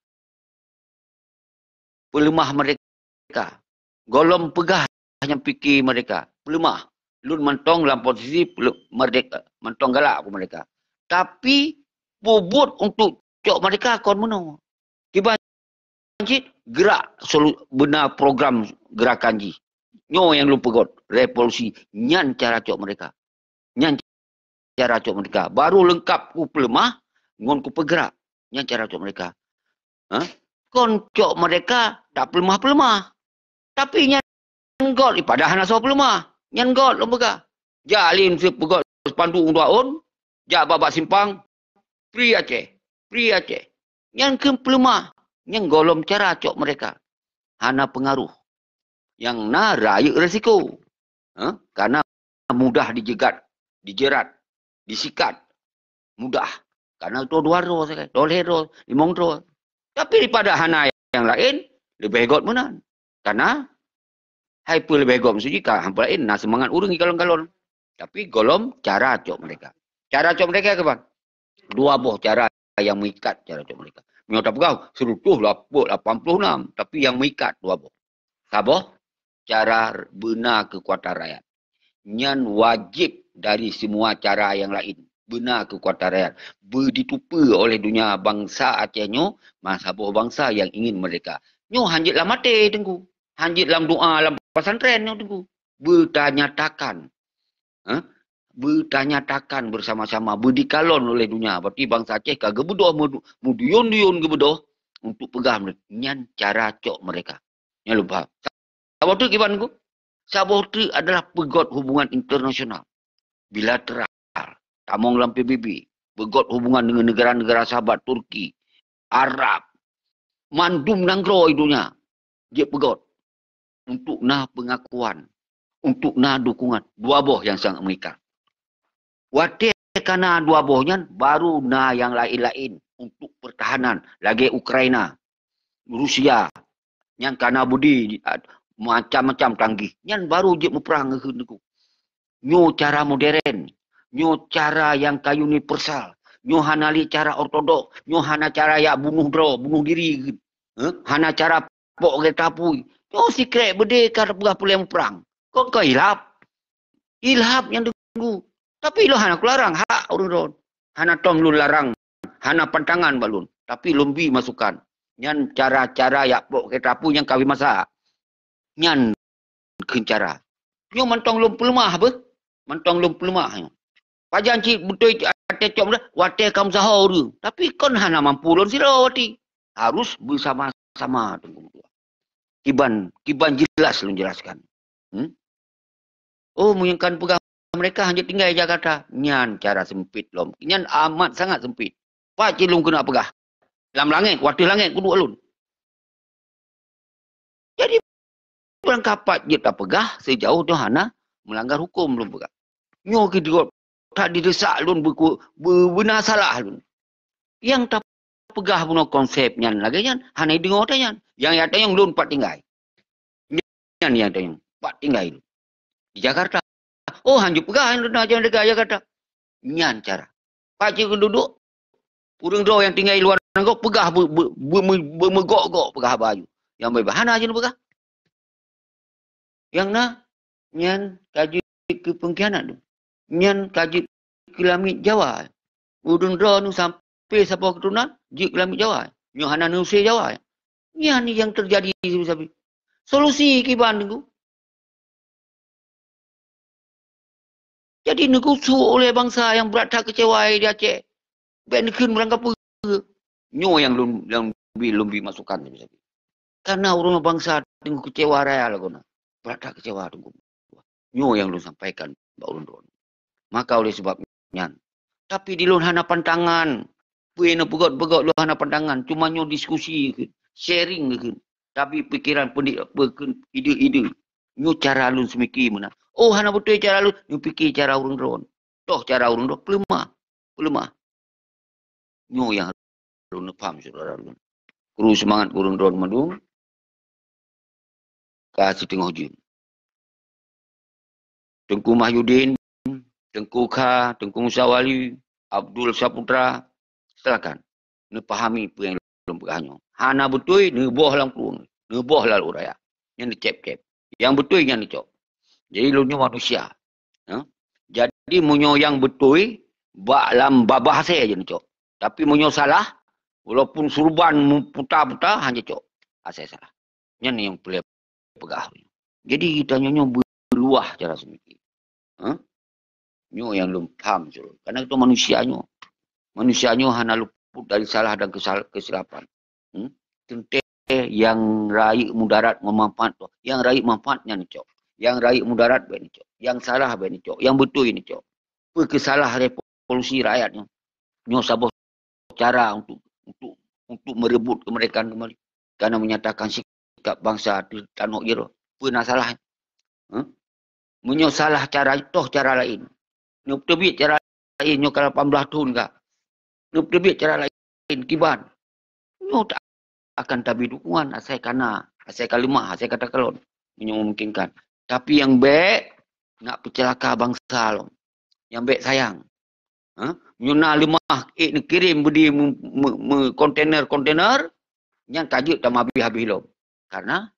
Pelemah mereka. Golom pegah yang fikir mereka. Pelemah. Lun mentong dalam posisi merdeka. Mentong galak ke mereka. Tapi, bubut untuk cok mereka kon menang. Kiban Cik, gerak benar program gerakan Ji. Nyo yang lu pegot. Revolusi. Nyan cara cok mereka. Nyan cara cok mereka. Baru lengkap ku pelemah, ngon ku pegerak. Nyan cara cok mereka. Ha? Kon cok mereka tak pelemah-pelemah. Tapi nyan got padahal nak pelemah. Nyan got lembaga. Jalin pegot sepandu untuk on. Jak babak simpang. Free Aceh. Free Aceh. Nyan ke pelemah. Nyan golom cara cok mereka. Hana pengaruh. Yang na raya resiko. Karena mudah dijerat, disikat. Mudah. Karena itu 2 hero, 5 hero. Tapi daripada hana yang lain, lebih got menan. Karena hyper lebih gom suji ka hampa lain nak semangat urang kalon-kalon. Tapi golom cara cok mereka. Cara cok mereka ke bang? 2 boh cara yang mengikat cara cok mereka. Menyota pegau serutuh 86 tapi yang mengikat 2 boh. Saboh cara benar kekuatan rakyat. Nyan wajib dari semua cara yang lain. Benar kekuatan rakyat. Ditupa oleh dunia bangsa Aceh nyo, masaboh bangsa yang ingin mereka. Nyo hanjitlah mati tengku. Hanjit dalam doa, dalam pesantren yang tunggu. Bertanyatakan. Bertanyatakan bersama-sama. Berdikalon oleh dunia. Berarti bangsa Aceh kagak bedoh. Muduyun-duyun ke bedoh. Untuk pegah mereka. Nyan cara cok mereka. Yang lupa. Sabah tu kiban ku. Sabah tu adalah pegot hubungan internasional. Bilateral. Tamong dalam PBB. Pegot hubungan dengan negara-negara sahabat Turki. Arab. Mandum nanggro idunya. Dia pegot. Untuk nah pengakuan, untuk nah dukungan. 2 boh yang sangat mengikat. Wadah karena 2 bohnya, baru nah yang lain-lain untuk pertahanan. Lagi Ukraina, Rusia, yang karena budi macam-macam tanggih. Yang baru je berperang ke negara. Nyo cara modern, nyo cara yang kayu universal, nyo hanali cara ortodok, nyo hana cara ya bunuh diri, hana cara pok kereta pui. Oh, secret berdek kalau pegah perang. Kau hilap. Hilap yang tunggu. Tapi lo hana aku larang. Hak urun. Hana tom lu larang. Hana pantangan balun. Tapi lumbi masukkan. Nyan cara-cara ya pok kereta pui yang kawin masa. Nyan kencara. Nyo mentong lum pelemah apa? Mentong lum pelemah. Pajan cik betul ate cok dah. Wate kamu sahur tu. Tapi kon hana mampu lon sila wati. Harus bersama-sama tunggu. Kiban jelas lu jelaskan. Oh, muyangkan pegah mereka hanya tinggal di Jakarta. Nyan cara sempit lom. Nyan amat sangat sempit. Pak cilung kena pegah. Dalam langit, waktu langit kudu alun. Jadi orang kapat dia tak pegah sejauh tu hana melanggar hukum belum pegah. Nyo kita tak didesak lun benar salah lun. Yang tak pegah punya konsepnya lagi nyan hana dengar tanya. Yang ada yang lun pat tinggal. Nyan yang tanya. Pak tinggal di Jakarta. Oh, hanjuk pegah yang jangan dekat Jakarta. Nyan cara. Pak cik duduk, urang do yang tinggal di luar negara pegah bermegok-gok pegah baju. Yang baik hana aja pegah. Yang na nyan kaji ke pengkhianat tu. Nyan kaji ke langit Jawa. Urang do nu sampai siapa keturunan ji ke langit Jawa. Nyo hana nusai Jawa. Nyan ni yang terjadi sabi. Solusi kiban tu. Jadi negusu oleh bangsa yang berat tak kecewa di Aceh. Ben kun merangkap nyo yang belum masukkan. Karena orang bangsa tengok kecewa raya lah kena. Berat tak kecewa tunggu. Nyo yang lu sampaikan Mbak Urun. Maka oleh sebabnya. Tapi di luar hana pantangan. Puena pegot-pegot lu hana pantangan. Cuma nyo diskusi ke. Sharing ke. Tapi pikiran ide-ide. Nyo cara lu semiki mana. Oh, hana betul cara lu. Nyo fikir cara urun ron. Toh cara urun ron. Pelemah. Nyo yang harus faham saudara lu. Kuru semangat urun ron madu. Kasih tengok jin. Tengku Mahyudin. Tengku Kha. Tengku Musa Wali. Abdul Saputra. Silakan. Ni pahami apa yang belum pegahnya. Hana betul. Ni boh lang kurung. Ni boh lalu raya. Yang dicep-cep. Yang betul yang dicop. Jadi lu manusia. Ha? Jadi munyo yang betul dalam babah saya je cok. Tapi munyo salah walaupun surban putar-putar hanya cok. Saya salah. Yang ni yang boleh pegah. Jadi kita nyo berluah cara semiki. Ha? Nyo yang belum paham cok. Karena itu manusianyo. Manusianyo hanya luput dari salah dan kesilapan. Tentang yang raih mudarat memanfaat. Yang raih manfaatnya ni cok. Yang raih mudarat begini cok. Yang salah begini cok. Yang betul ini cok. Kesalah revolusi rakyatnya. Nyo sabah cara untuk merebut kemerdekaan kembali. Karena menyatakan sikap bangsa di tanah iro. Pernah salah. Menyo salah cara toh cara lain. Nyo terbit cara lain. Nyo kalau 18 tahun kak. Nyo terbit cara lain. Kiban. Nyo tak akan tabi dukungan. Asal kana. Asal kalimah. Asal kata kalon. Nyo memungkinkan. Tapi yang baik, nak pecelaka bangsa lo. Yang baik sayang. Nyuna lemah, kirim beri kontainer, yang kajuk tak habis-habis lo. Karena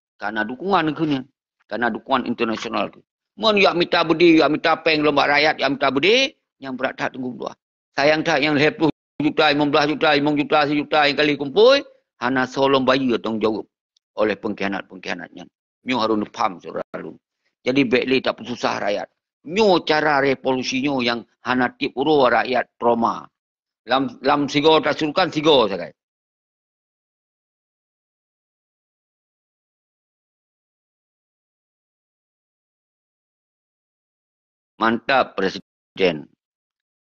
dukungan ke. Karena dukungan internasional ke. Mun yak minta beri, yak minta peng lomba rakyat, yak minta beri, yang berat tak tunggu dua. Sayang tak yang 10 juta, 15 juta, 5 juta, 1 juta yang kali kumpul, hana solong bayi tanggungjawab oleh pengkhianat-pengkhianatnya. Nyo harus faham saudara lu. Jadi baiklah tak susah rakyat. Nyo cara revolusinya yang hana tip uro rakyat trauma. Lam sigo tak surukan sigo sakai. Mantap Presiden.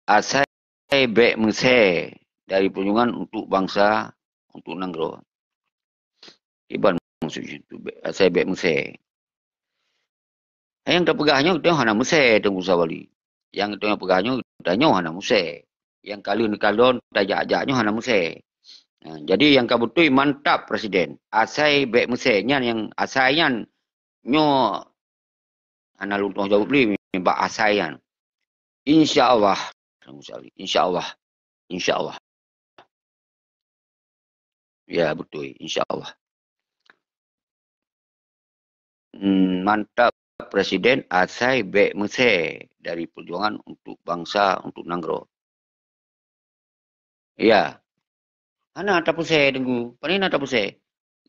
Asai baik mengse dari perjuangan untuk bangsa, untuk negara. Iban maksudnya itu asai baik mengse. Yang terpegahnya kita hana muse tengku sawali. Yang itu yang pegahnya kita hana muse. Yang kalon tajak-ajaknya hana muse. Jadi yang kabutuh mantap Presiden. Asai baik muse nyan yang asaian nyo hana luntong jawab li mbak asaian. Insya-Allah. Insya-Allah. Insya-Allah. Ya betul, insya-Allah. Mantap Presiden asai baik mese dari perjuangan untuk bangsa, untuk negara. Ya. Hana tak pusai tunggu. Panina tak pusai.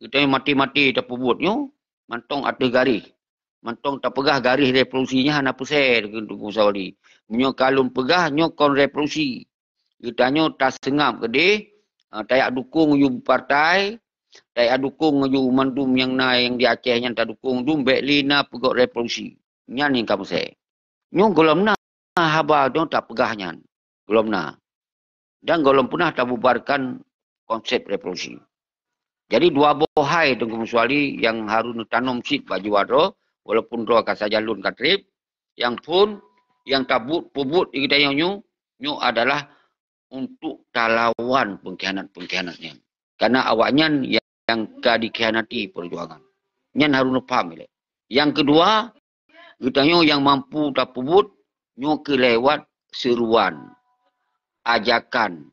Kita mati-mati tak pubutnya, mantong ada garis. Mantong tak pegah garis revolusinya hana pusai tunggu sawali. Menyo kalun pegah nyo kon revolusi. Kita nyo tak sengap ke dia, tak dukung yu partai, tak dukung yu mandum yang yang di Aceh yang tak dukung dum beklina pegot revolusi. Nyan yang kamu saya. Nyo golom na haba dong tak pegahnya. Golom na. Dan golom punah tak bubarkan konsep revolusi. Jadi dua bohai tengku muswali yang harus tanam sit baju wado walaupun roh kasa jalun katrip yang pun yang tabut pubut kita yang nyu adalah untuk talawan pengkhianat-pengkhianatnya. Karena awaknya yang dikhianati perjuangan. Nyan harus paham. Yang kedua, katanya yang mampu tak pebut, nyo kelewat seruan, ajakan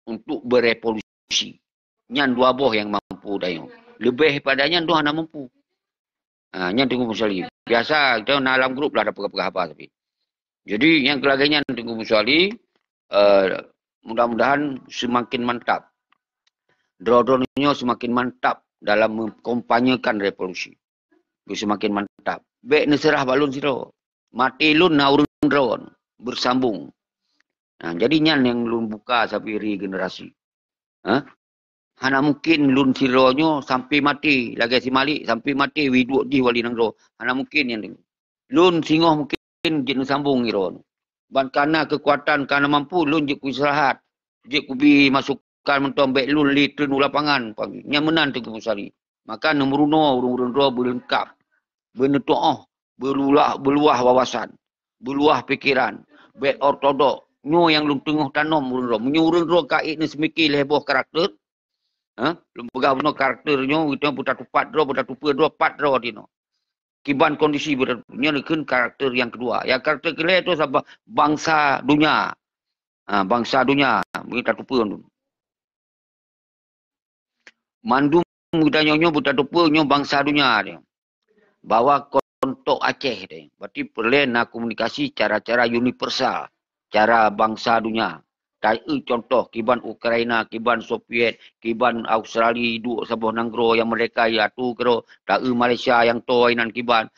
untuk berevolusi. Nyan dua boh yang mampu dayo. Lebih padanya doh hana mampu. Nyan Tengku Musali. Biasa kita dalam grup lah ada perkara apa tapi. Jadi yang kelaganya Tengku Musali, mudah-mudahan semakin mantap. Drodonnya semakin mantap dalam mengkompanyekan revolusi. Semakin mantap. Bek neserah balun siro. Mati lun na urun dron. Bersambung. Jadi nyan yang lun buka sampai regenerasi. Hana mungkin lun sironyo sampai mati. Lagi si Malik sampai mati. Widuk di wali nangro. Hana mungkin yang lun singoh mungkin jenis sambung iron. Ban karena kekuatan, karena mampu lun je ku istirahat. Je ku bi masukkan mentong bek lun li trenu lapangan. Yang menan Tengku Musali. Maka nombor urun dua berlengkap. Benetu'ah. Berluah wawasan. Berluah pikiran. Bek ortodok. Nyo yang lun tengah tanam urun dua. Menyurun dua kait ni semikir leboh karakter. Lun pegang benar karakternya. Kita putar tupat dua, putar tupa dua, pat dua dino. Kiban kondisi berarti karakter yang kedua. Yang karakter kedua itu sebab bangsa dunia. Bangsa dunia. Kita tupa tu. Mandum kita nyonya buta tupa nyo bangsa dunia dia. Bawa kontok Aceh dia. Berarti perlu nak komunikasi cara-cara universal. Cara bangsa dunia. Contoh kiban Ukraina, kiban Soviet, kiban Australia, duk sabuh nanggro yang mereka yaitu kero, Malaysia yang toinan kiban,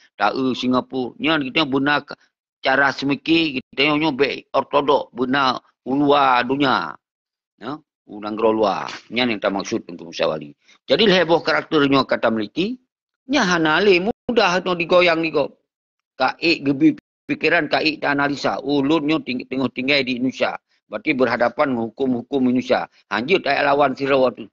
Singapura. Nya kita benar cara semiki kita nyo be ortodok benar luar dunia. Ya, nanggro luar. Nya yang kita maksud untuk musawali. Jadi heboh karakternya kata meliti, nya hanale mudah tu digoyang niko. Kaik gebi pikiran kaik tak analisa. Ulunnya tengok tinggal di Indonesia. Berarti berhadapan hukum-hukum Indonesia. Hanjut tak lawan siro tu.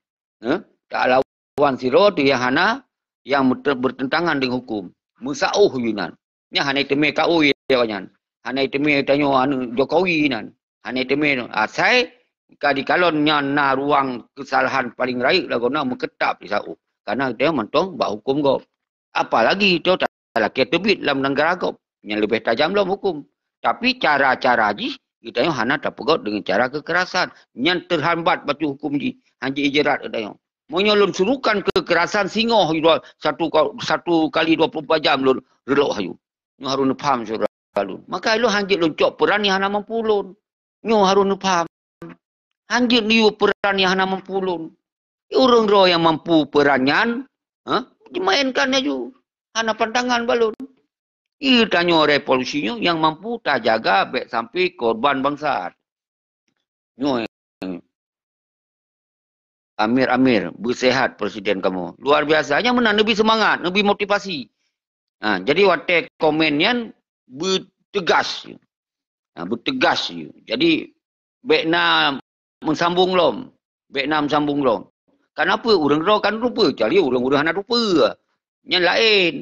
Tak lawan siro tu yang hana yang bertentangan dengan hukum. Musauh yunan. Nya hana teme kau ya banyak. Hana teme tanyo anu Jokowi nan. Hana teme asai kadi kalon nya na ruang kesalahan paling raik lah guna mengketap di sau. Karena dia mentong bak hukum go. Apalagi tu tak laki terbit dalam negara go. Yang lebih tajam dalam hukum. Tapi cara-cara ji kita yang hana tak pegot dengan cara kekerasan. Yang terhambat batu hukum ji. Hanji ijerat ada yang. Menyolong surukan kekerasan singoh satu kali 24 jam lun relok hayu. Nyo harus faham saudara lun. Maka lu hanji lun cok peran yang hana mampu lun. Nyo harus faham. Hanji liu peran yang hana mampu lun. Orang roh yang mampu peranyan, dimainkannya ju. Hana pandangan balun. Ia tanya revolusinya yang mampu tak jaga baik sampai korban bangsa. Amir, bersehat presiden kamu. Luar biasanya menang, lebih semangat, lebih motivasi. Jadi waktu komennya bertegas. Bertegas. Jadi baiknya mensambung lom. Baiknya mensambung lom. Kenapa? Orang kan rupa. Jadi orang-orang nak rupa. Yang lain.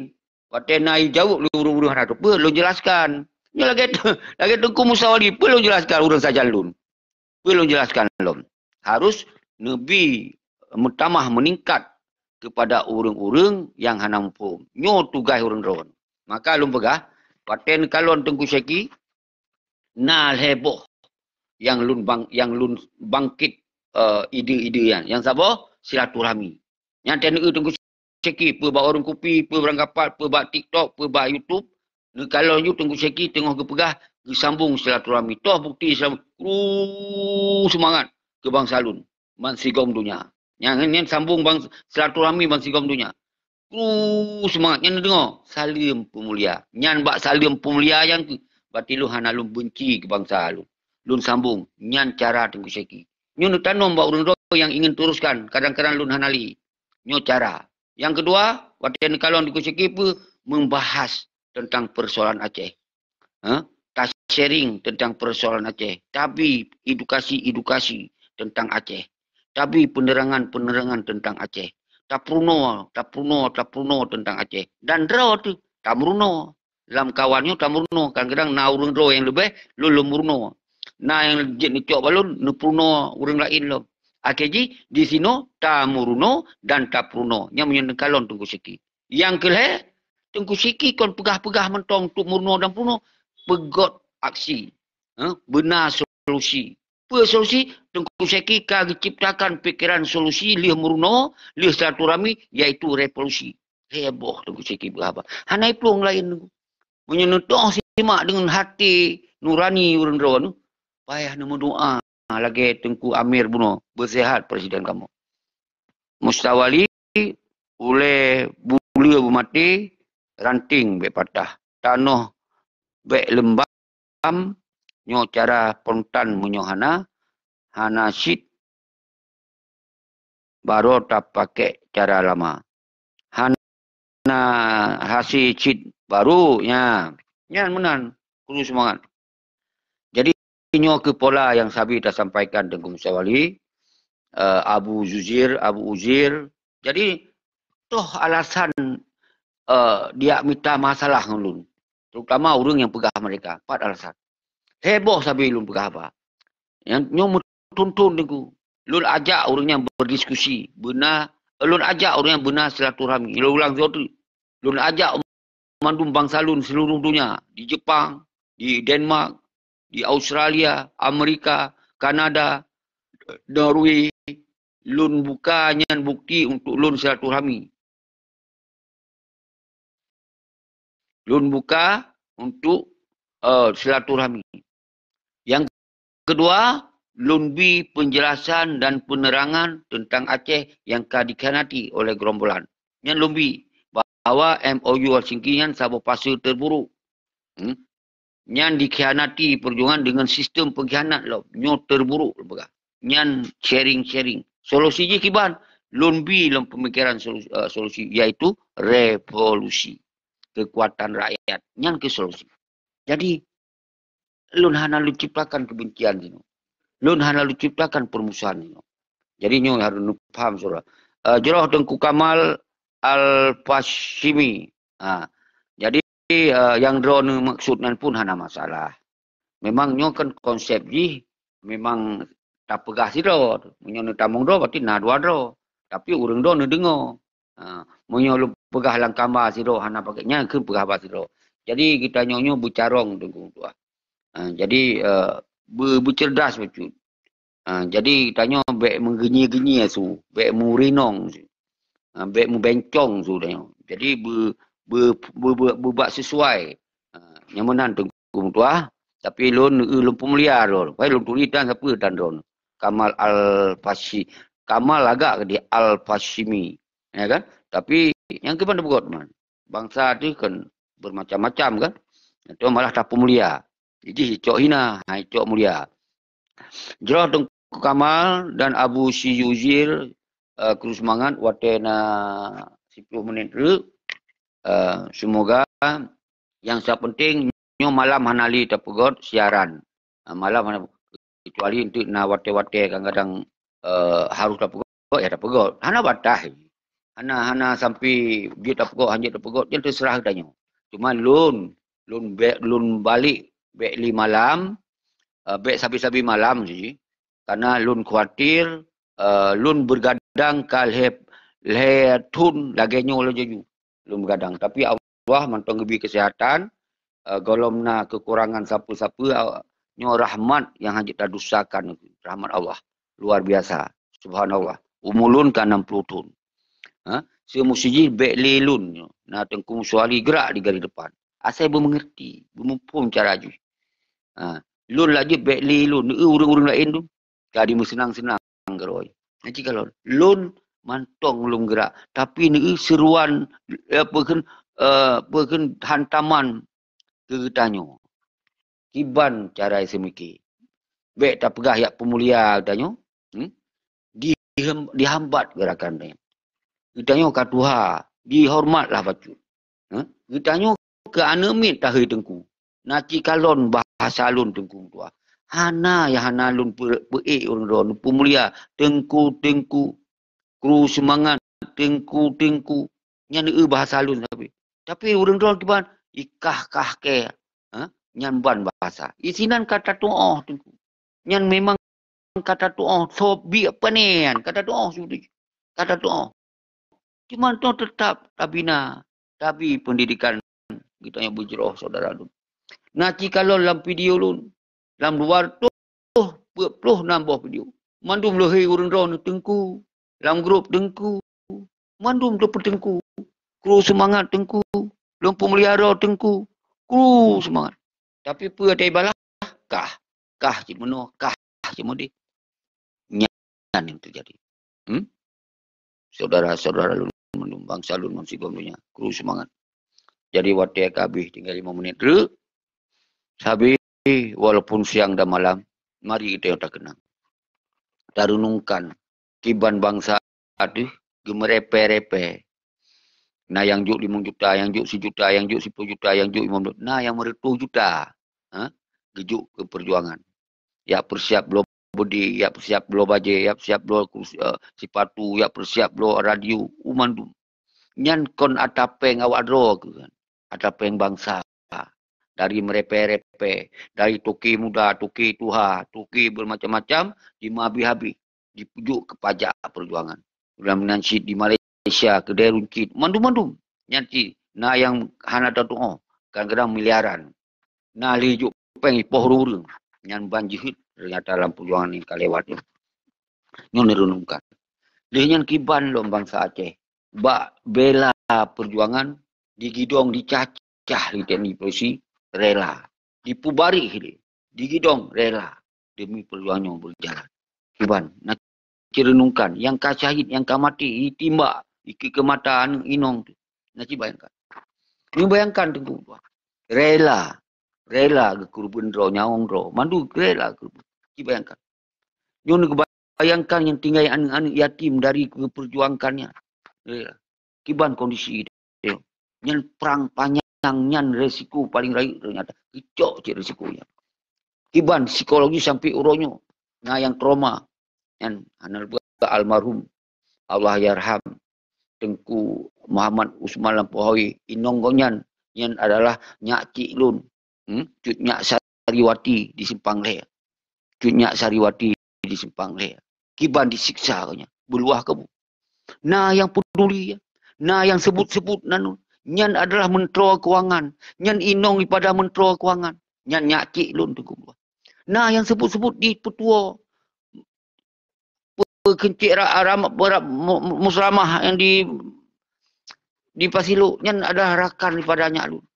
Waktu naik jauh, lu harap apa? Lu jelaskan. Ni lagi Tengku Musawali, apa lu jelaskan orang saja lun? Apa lu jelaskan lun? Harus Nabi mutamah meningkat kepada orang-orang yang hana mampu. Nyo tugas orang ron. Maka lu pegah, waktu kalon Tengku Syeki, nal heboh yang lun bangkit ide-ide yang sabar silaturahmi. Yang Tengku Syeki, pe orang kopi, pe orang kapal, pe TikTok, pe YouTube. Kalau you Tengku Syeki tengok ke pegah, disambung silaturahmi. Toh bukti semangat ke bangsa lun. Mansigom dunia. Yang sambung silaturahmi mansigom dunia. Semangat. Yang dengar, salim pemulia. Yang bak salim pemulia yang tu. Berarti lu hana lu benci ke bangsa lu. Lun sambung. Yang cara Tengku Syeki. Nyu tanam bak orang yang ingin teruskan. Kadang-kadang lun hanali. Nyu cara. Yang kedua, waktu kalau Tengku Syeki membahas tentang persoalan Aceh. Tak sharing tentang persoalan Aceh. Tapi edukasi tentang Aceh. Tapi penerangan tentang Aceh. Tak pruno tentang Aceh. Dan draw tu, tak meruno. Dalam kawannya tak meruno. Kadang-kadang na urang draw yang lebih, lu meruno. Na yang jet ni cok balun, nu pruno urang lain lo. Akhirnya di sini tak muruno dan tak pruno. Yang menyendeng kalon Tengku Syeki. Yang kelih Tengku Syeki kon pegah-pegah mentong tuk murno dan puno pegot aksi. Benar solusi. Apa solusi? Tengku Syeki kagi ciptakan pikiran solusi lih murno, lih silaturahmi iaitu revolusi. Heboh Tengku Syeki berapa. Hanai pelong lain tu. Menyentuh simak dengan hati nurani urang ron. Payah nama doa lagi Tengku Amir buno bersihat presiden kamu. Mustawali oleh bulia bermati ranting be patah. Tanah be lembam nyo cara pontan munyo hana sit baru tak pakai cara lama. Hana hasil sit baru nya. Nya menan kudu semangat. Jadi nyo ke pola yang Sabi dah sampaikan Tengku Mustawali, Abu Uzir. Jadi toh alasan dia minta masalah ulun. Terutama orang yang pegah mereka. 4 alasan. Heboh Sabi ulun pegah apa. Yang nyo tuntun niku. Ulun ajak orang yang berdiskusi. Benar. Ulun ajak orang yang benar silaturahmi. Ulun ulang tu. Ulun ajak mandum bangsa ulun seluruh dunia. Di Jepang, di Denmark, di Australia, Amerika, Kanada, Norway. Ulun buka nyan bukti untuk ulun silaturahmi. Ulun buka untuk silaturahmi. Yang kedua, ulun bi penjelasan dan penerangan tentang Aceh yang dikhianati oleh gerombolan. Yang ulun bi bahawa MOU Helsinki yang sabuk pasal terburuk. Yang dikhianati perjuangan dengan sistem pengkhianat lo. Nyo terburuk. Yang sharing. Solusi je kiban. Ulun bi dalam pemikiran solusi iaitu revolusi. Kekuatan rakyat. Yang ke solusi. Jadi, lun hana lu ciptakan kebencian ini. Lun hana lu ciptakan permusuhan ini. Jadi, nyo harus faham surah. Jeroh Tengku Kamal Al-Fashimi. Jadi, yang drone maksudnya pun hana masalah. Memang nyo kan konsep ni, memang tak pegah si do. Nyo tamung do, berarti na dua do. Tapi orang do dengar. Nyo lu pegah langkama si do, hana pakainya ke pegah apa si do. Jadi kita nyonyo bercarong Tengku tua. Jadi bercerdas betul. Jadi tanya bek menggenyi-genyi su, bek murinong su. Bek membencong su tanya. Jadi berbuat sesuai. Yang menan Tengku tua. Tapi lun pemulia lun. Pai lun tulitan siapa dan lun. Kamal Al-Fashi. Kamal agak ke dia Al-Fashimi. Ya kan? Tapi yang ke mana bergot man? Bangsa tu kan bermacam-macam kan. Itu malah tak pemulia. Jadi cok hina, cok mulia. Jeroh Tengku Kamal dan Abu Syiyuzir kurus semangat watena 10 menit dulu. Semoga yang penting nyo malam hanali terpegot siaran. Malam kecuali untuk na wate-wate kadang-kadang harus terpegot ya terpegot. Hana batah. Hana sampai dia terpegot hanya terpegot dia terserah katanya. Cuma lun balik bek 5 malam bek sabi-sabi malam sih. Karena lun khawatir lun bergadang kal tun lagenyo lo jeju. Lun bergadang tapi Allah mantong gebi kesehatan golomna kekurangan siapa-siapa nyo rahmat yang hanya terdusakan rahmat Allah luar biasa subhanallah umulun kan 60 tahun. Semusiji bek lelun na Tengku Mustawali gerak di garis depan. Asal mengerti, bermumpung cara ju. Lun lagi bek lelun, urang-urang lain tu kadi senang-senang geroi. Nanti kalau lun mantong lun gerak, tapi ni seruan apa hantaman ke tanyo. Kiban cara semiki. Bek tak pegah yak pemulia tanyo. Dihambat gerakan dia. Kitanya katuha, dihormatlah bacu. Kitanya ke anemit tahi Tengku. Naci kalon bahasa lun Tengku tua. Hana ya hana lun peik orang pemulia Tengku. Kru semangat Tengku. Nyan bahasa lun tapi orang orang kiban ikah ke. Nyan ban bahasa. Isinan kata tuah Tengku. Nyan memang kata tuah sobi apa ni kata tuah sudah. Kata tuah. Cuma tu tetap tabina. Tapi pendidikan kita yang berjeroh saudara lu. Nanti kalau dalam video lu, dalam luar tu, peluh nambah video. Mandum lohei urun ron tengku, dalam grup tengku. Mandum tu tengku. Kru semangat tengku. Lumpur melihara tengku. Kru semangat. Tapi apa ada ibalah? Kah cik menoh, kah cik modi. Nyan yang terjadi. Saudara-saudara lu mandum bangsa lu manusia dunia. Kru semangat. Jadi waktu habis tinggal 5 minit dulu. Habis walaupun siang dan malam, mari kita yang tak kenang. Tak renungkan kiban bangsa ada gemerepe-repe. Nah yang juk 5 juta, yang juk 1 juta, yang juk 10 juta, yang juk 5 juta. Nah yang 10 juta. Gejuk ke perjuangan. Ya persiap belum bodi, ya persiap belum baje, ya persiap belum sepatu, ya persiap belum radio, umandum. Nyan kon atapeng awak dro kan. Atapeng bangsa. Dari merepe-repe, dari toki muda, toki tuha, toki bermacam-macam, dimabi-habi, dipujuk ke pajak perjuangan. Dalam nansi di Malaysia, kedai runcit, mandum-mandum. Nanti, nah yang hana tatu, kadang-kadang miliaran. Nah lijuk peng ipoh rurung. Yang banjihit, ternyata dalam perjuangan ini kalewat. Nyon renungkan. Lihat kiban lom bangsa Aceh. Bak bela perjuangan, digidong, dicacah di teknik polisi, rela. Dipubari dia. Digidong, rela. Demi perjuangan yang berjalan. Kiban. Nak renungkan. Yang kah syahid, yang kah mati, ditimbak. Iki kemataan inong tu. Nak bayangkan. Ini bayangkan tengku. Rela. Rela ke kurban roh, nyawang roh. Mandu rela ke kurban. Nak bayangkan. Yang bayangkan yang tinggal anak-anak yatim dari keperjuangkannya. Rela. Kiban kondisi dia. Yang perang panjang. Nyan resiko paling raih ternyata kicok je resikonya. Kiban psikologi sampai uronyo. Nah yang trauma. Yang anal almarhum Allah yarham Tengku Muhammad Usman Lampuhawi inonggonyan yang adalah nyak cik lun. Cut nyak Sariwati di Simpang Leh. Cut nyak Sariwati di Simpang Leh. Kiban disiksa katanya. Beluah kamu. Nah yang peduli ya. Nah yang sebut-sebut nanu. Nyan adalah mentera kewangan. Nyan inong ipada mentera kewangan. Nyan nyakik lun tu. Nah yang sebut-sebut di petua. Kencik musramah yang di Pasilu. Nyan adalah rakan ipada nyak lun.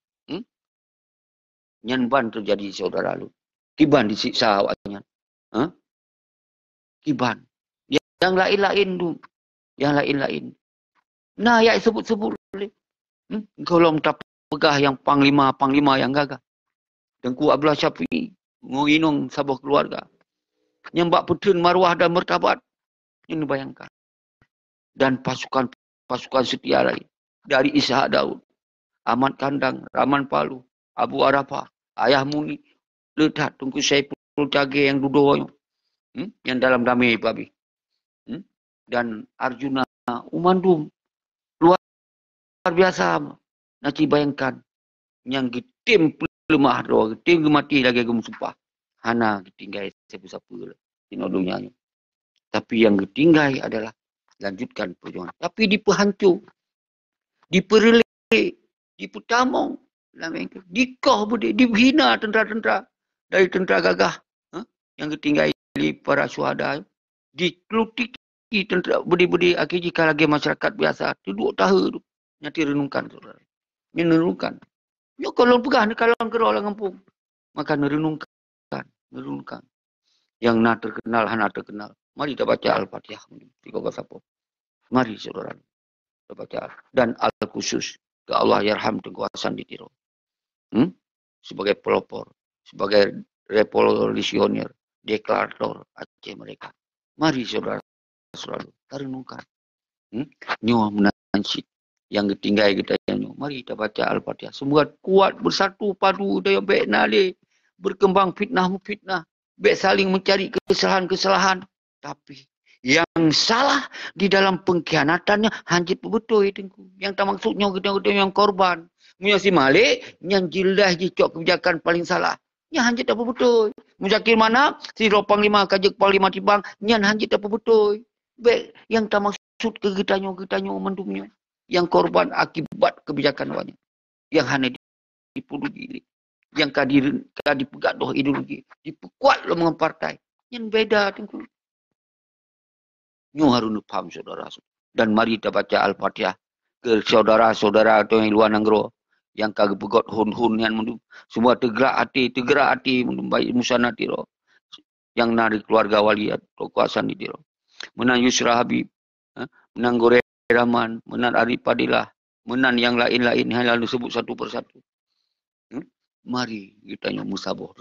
Nyan ban terjadi saudara lun. Kiban disiksa awaknya. Kiban. Yang lain-lain tu. Yang lain-lain. Nah yang sebut-sebut. Kalau tak pegah yang panglima yang gagah. Tengku Abdullah Syafi'i. Nginung sabah keluarga. Yang bak petun maruah dan martabat. Ini bayangkan. Dan pasukan setia lain. Dari Ishak Daud. Ahmad Kandang. Rahman Palu. Abu Arafah. Ayah Muni. Letak Tengku Saiful Cage yang duduk. Yang dalam damai babi. Dan Arjuna Umandum. Luar biasa. Nanti bayangkan. Yang tim lemah doa. Tim mati lagi gem sumpah. Hana tinggal siapa-siapa. Tinodonya. Tapi yang tinggal adalah lanjutkan perjuangan. Tapi diperhancur. Diperelek. Dipertamong. Dikah budi. Dihina tentera-tentera. Dari tentera gagah. Yang tinggal para syuhada. Dikelutik. Tentera budi-budi. Akhirnya jika lagi masyarakat biasa. Duduk tahu. Nanti renungkan. Ini renungkan. Ya kalau pegah ni kalau orang kampung. Maka renungkan. Yang nak terkenal, hana terkenal. Mari kita baca Al-Fatihah. Mari saudara. Kita baca. Dan Al-Khusus. Ke Allah yarham Tengku Hasan Ditiro. Sebagai pelopor. Sebagai revolusioner. Deklarator Aceh mereka. Mari saudara. Selalu. Kita renungkan. Nyawa menansit. Yang tinggal kita yang mari kita baca Al-Fatihah. Semoga kuat bersatu padu daya baik nale. Berkembang fitnah. Baik saling mencari kesalahan-kesalahan. Tapi yang salah di dalam pengkhianatannya hanjit betul itu. Yang tak maksudnya kita yang korban. Munyasi Malik yang jildah jicok kebijakan paling salah. Yang hanjit apa betul. Muzakir mana si Panglima kajak Panglima Tibang yang hanjit apa betul. Baik yang tak maksud ke kita mendumnya. yang korban akibat kebijakan awaknya. Yang hanya dipulugi. Yang kadi pegat doh ideologi. Diperkuat lo dengan partai. Yang beda tengku. Nyu harus paham saudara. Dan mari kita baca Al-Fatihah ke saudara-saudara atau yang luar negara yang kagak pegot hun-hun yang semua tergerak hati baik musana tiro yang nari keluarga wali atau kuasaan di tiro. Menan Yusra Habib, menan Gore Rahman, menan Arif Padilah, menan yang lain-lain yang lalu sebut satu persatu. Mari kita yang musabah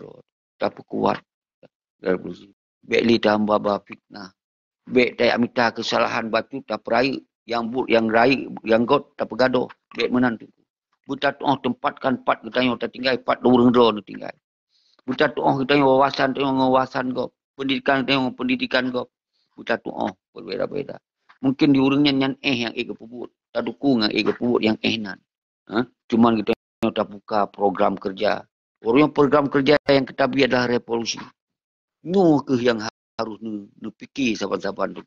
tak kuat. Bekli tambah fitnah. Bek tak minta kesalahan batu tak peraya yang raik yang got tak pegaduh. Bek menan tu. Buta tu tempatkan pat kita yang tak tinggal pat orang drone tinggal. Buta tu kita yang wawasan go. Pendidikan kita yang pendidikan go. Buta tu berbeza-beza. Mungkin diurangnya yang yang ega pubut. Tak dukung yang ega pubut yang nan. Cuma kita yang tak buka program kerja. Orang program kerja yang kita biar adalah revolusi. Nyu ke yang harus nu fikir saban-saban tu.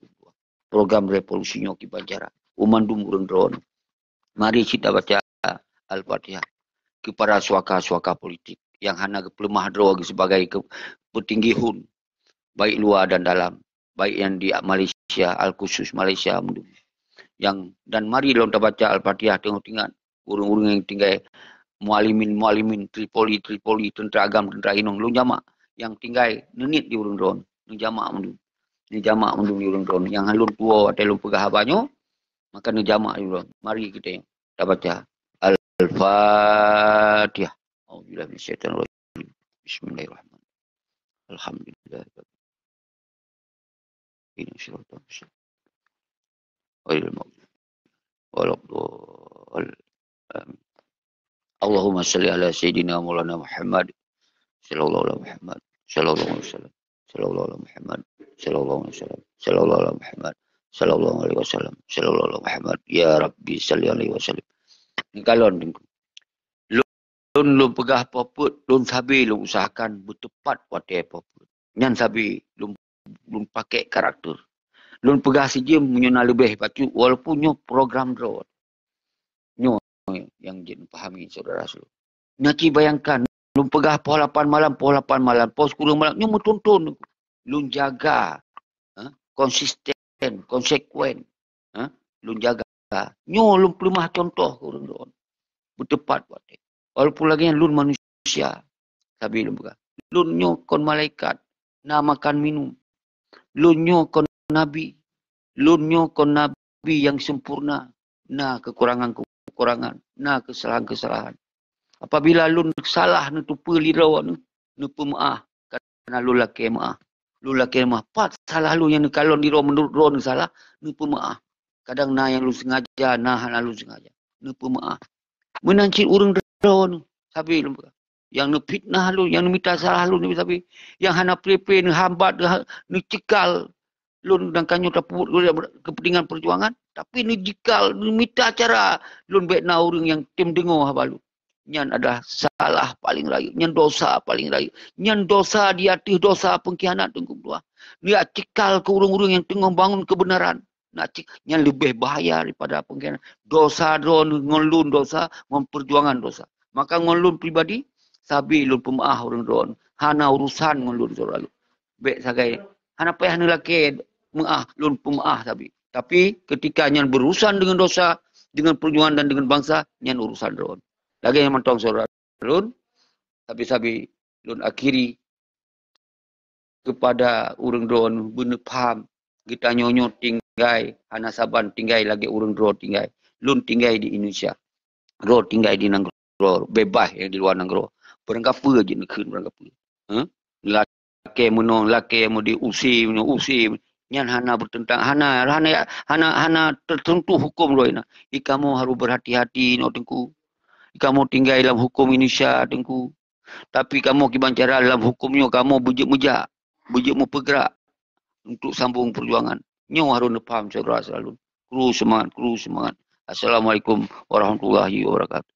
Program revolusi nyo ki Banjara. Umandum urang drone. Mari kita baca Al-Fatihah kepada suaka-suaka politik yang hanya pelemah drone sebagai petinggi HUN baik luar dan dalam, baik yang di Malaysia, Al-Khusus Malaysia yang dan mari kita baca Al-Fatihah tengok-tengok urang-urang yang tinggal mualimin Tripoli tentera agam tentera inong lu jamak yang tinggal nenit di urang drone nu jamak mundu ni jamak mundu di urang drone yang halun tua atau lu pegah banyak maka nu jamak di urang. Mari kita baca Al-Fatihah. Auzubillahi minasyaitonir rajim. Bismillahirrahmanirrahim. Alhamdulillah. Ini syaratul mustaqim. Allahumma salli ala sayyidina Maulana Muhammad sallallahu alaihi Muhammad sallallahu alaihi wasallam sallallahu alaihi Muhammad sallallahu alaihi wasallam sallallahu alaihi Muhammad sallallahu alaihi wasallam sallallahu alaihi Muhammad ya Rabbi salli alaihi wasallam. Ni kalon lun pegah poput lun sabi lun usahakan bertepat pada poput. Nyan sabi lun pakai karakter. Lun pegah sejim menyuna lebih pacu walaupun nyo program drone. Nyo yang jen pahami saudara selu. Nanti bayangkan lun pegah pukul 8 malam, pukul 10 malam nyo tuntun. Lun jaga konsisten, konsekuen. Lun jaga. Nyo lun pelemah contoh ke orang drone. Bertepat pada. Walaupun lagi yang lun manusia. Sabi lun pegah. Lun nyo kon malaikat. Na makan minum. Lun nyo kon nabi. Lun nyo kon nabi yang sempurna. Na kekurangan-kekurangan. Na kesalahan-kesalahan. Apabila lun salah tu pelirau nu pemaah. Kerana lun laki maah. Lun laki maah. Pat salah lun yang kalau dirau menurut roh nu salah. Nu pemaah. Kadang na yang lun sengaja. Na lun sengaja. Nu pemaah. Menancit urang drone sabi lu yang nu fitnah lu yang nu minta salah lu ni sabi yang hana prepe nu hambat nu cikal lu dan kanyu taput kepentingan perjuangan tapi ni jikal nu minta cara lu baik na urang yang tim dengo habalu nyan adalah salah paling rayu nyan dosa paling rayu nyan dosa di atas dosa pengkhianat tengku dua ni cikal ke urang-urang yang tengah bangun kebenaran yang lebih bahaya daripada pengkhianat. Dosa drone ngelun dosa, memperjuangan dosa. Maka ngelun pribadi, sabi lun pemaah orang drone. Hana urusan ngelun soralu. Baik sagai, hana payah ni laki maah lun pemaah sabi. Tapi ketika nyan berurusan dengan dosa, dengan perjuangan dan dengan bangsa, nyan urusan drone. Lagi yang mentong soralu, tapi sabi lun akhiri kepada orang drone benar faham. Kita nyonyo tinggal, hana saban tinggal lagi urang drone tinggal. Lun tinggal di Indonesia. Drone tinggal di Nanggro. Bebas yang di luar Nanggro. Berangkapa je nak kena berangkapa. Laki menong, laki yang mau diusir. Nyan hana bertentang. Hana tertentu hukum loh. Kamu harus berhati-hati no tengku. Kamu tinggal dalam hukum Indonesia tengku. Tapi kamu kibancara dalam hukumnya kamu bujik-mujak. Bujik mu pergerak. Untuk sambung perjuangan. Nyo harus faham saudara selalu. Kru semangat. Assalamualaikum warahmatullahi wabarakatuh.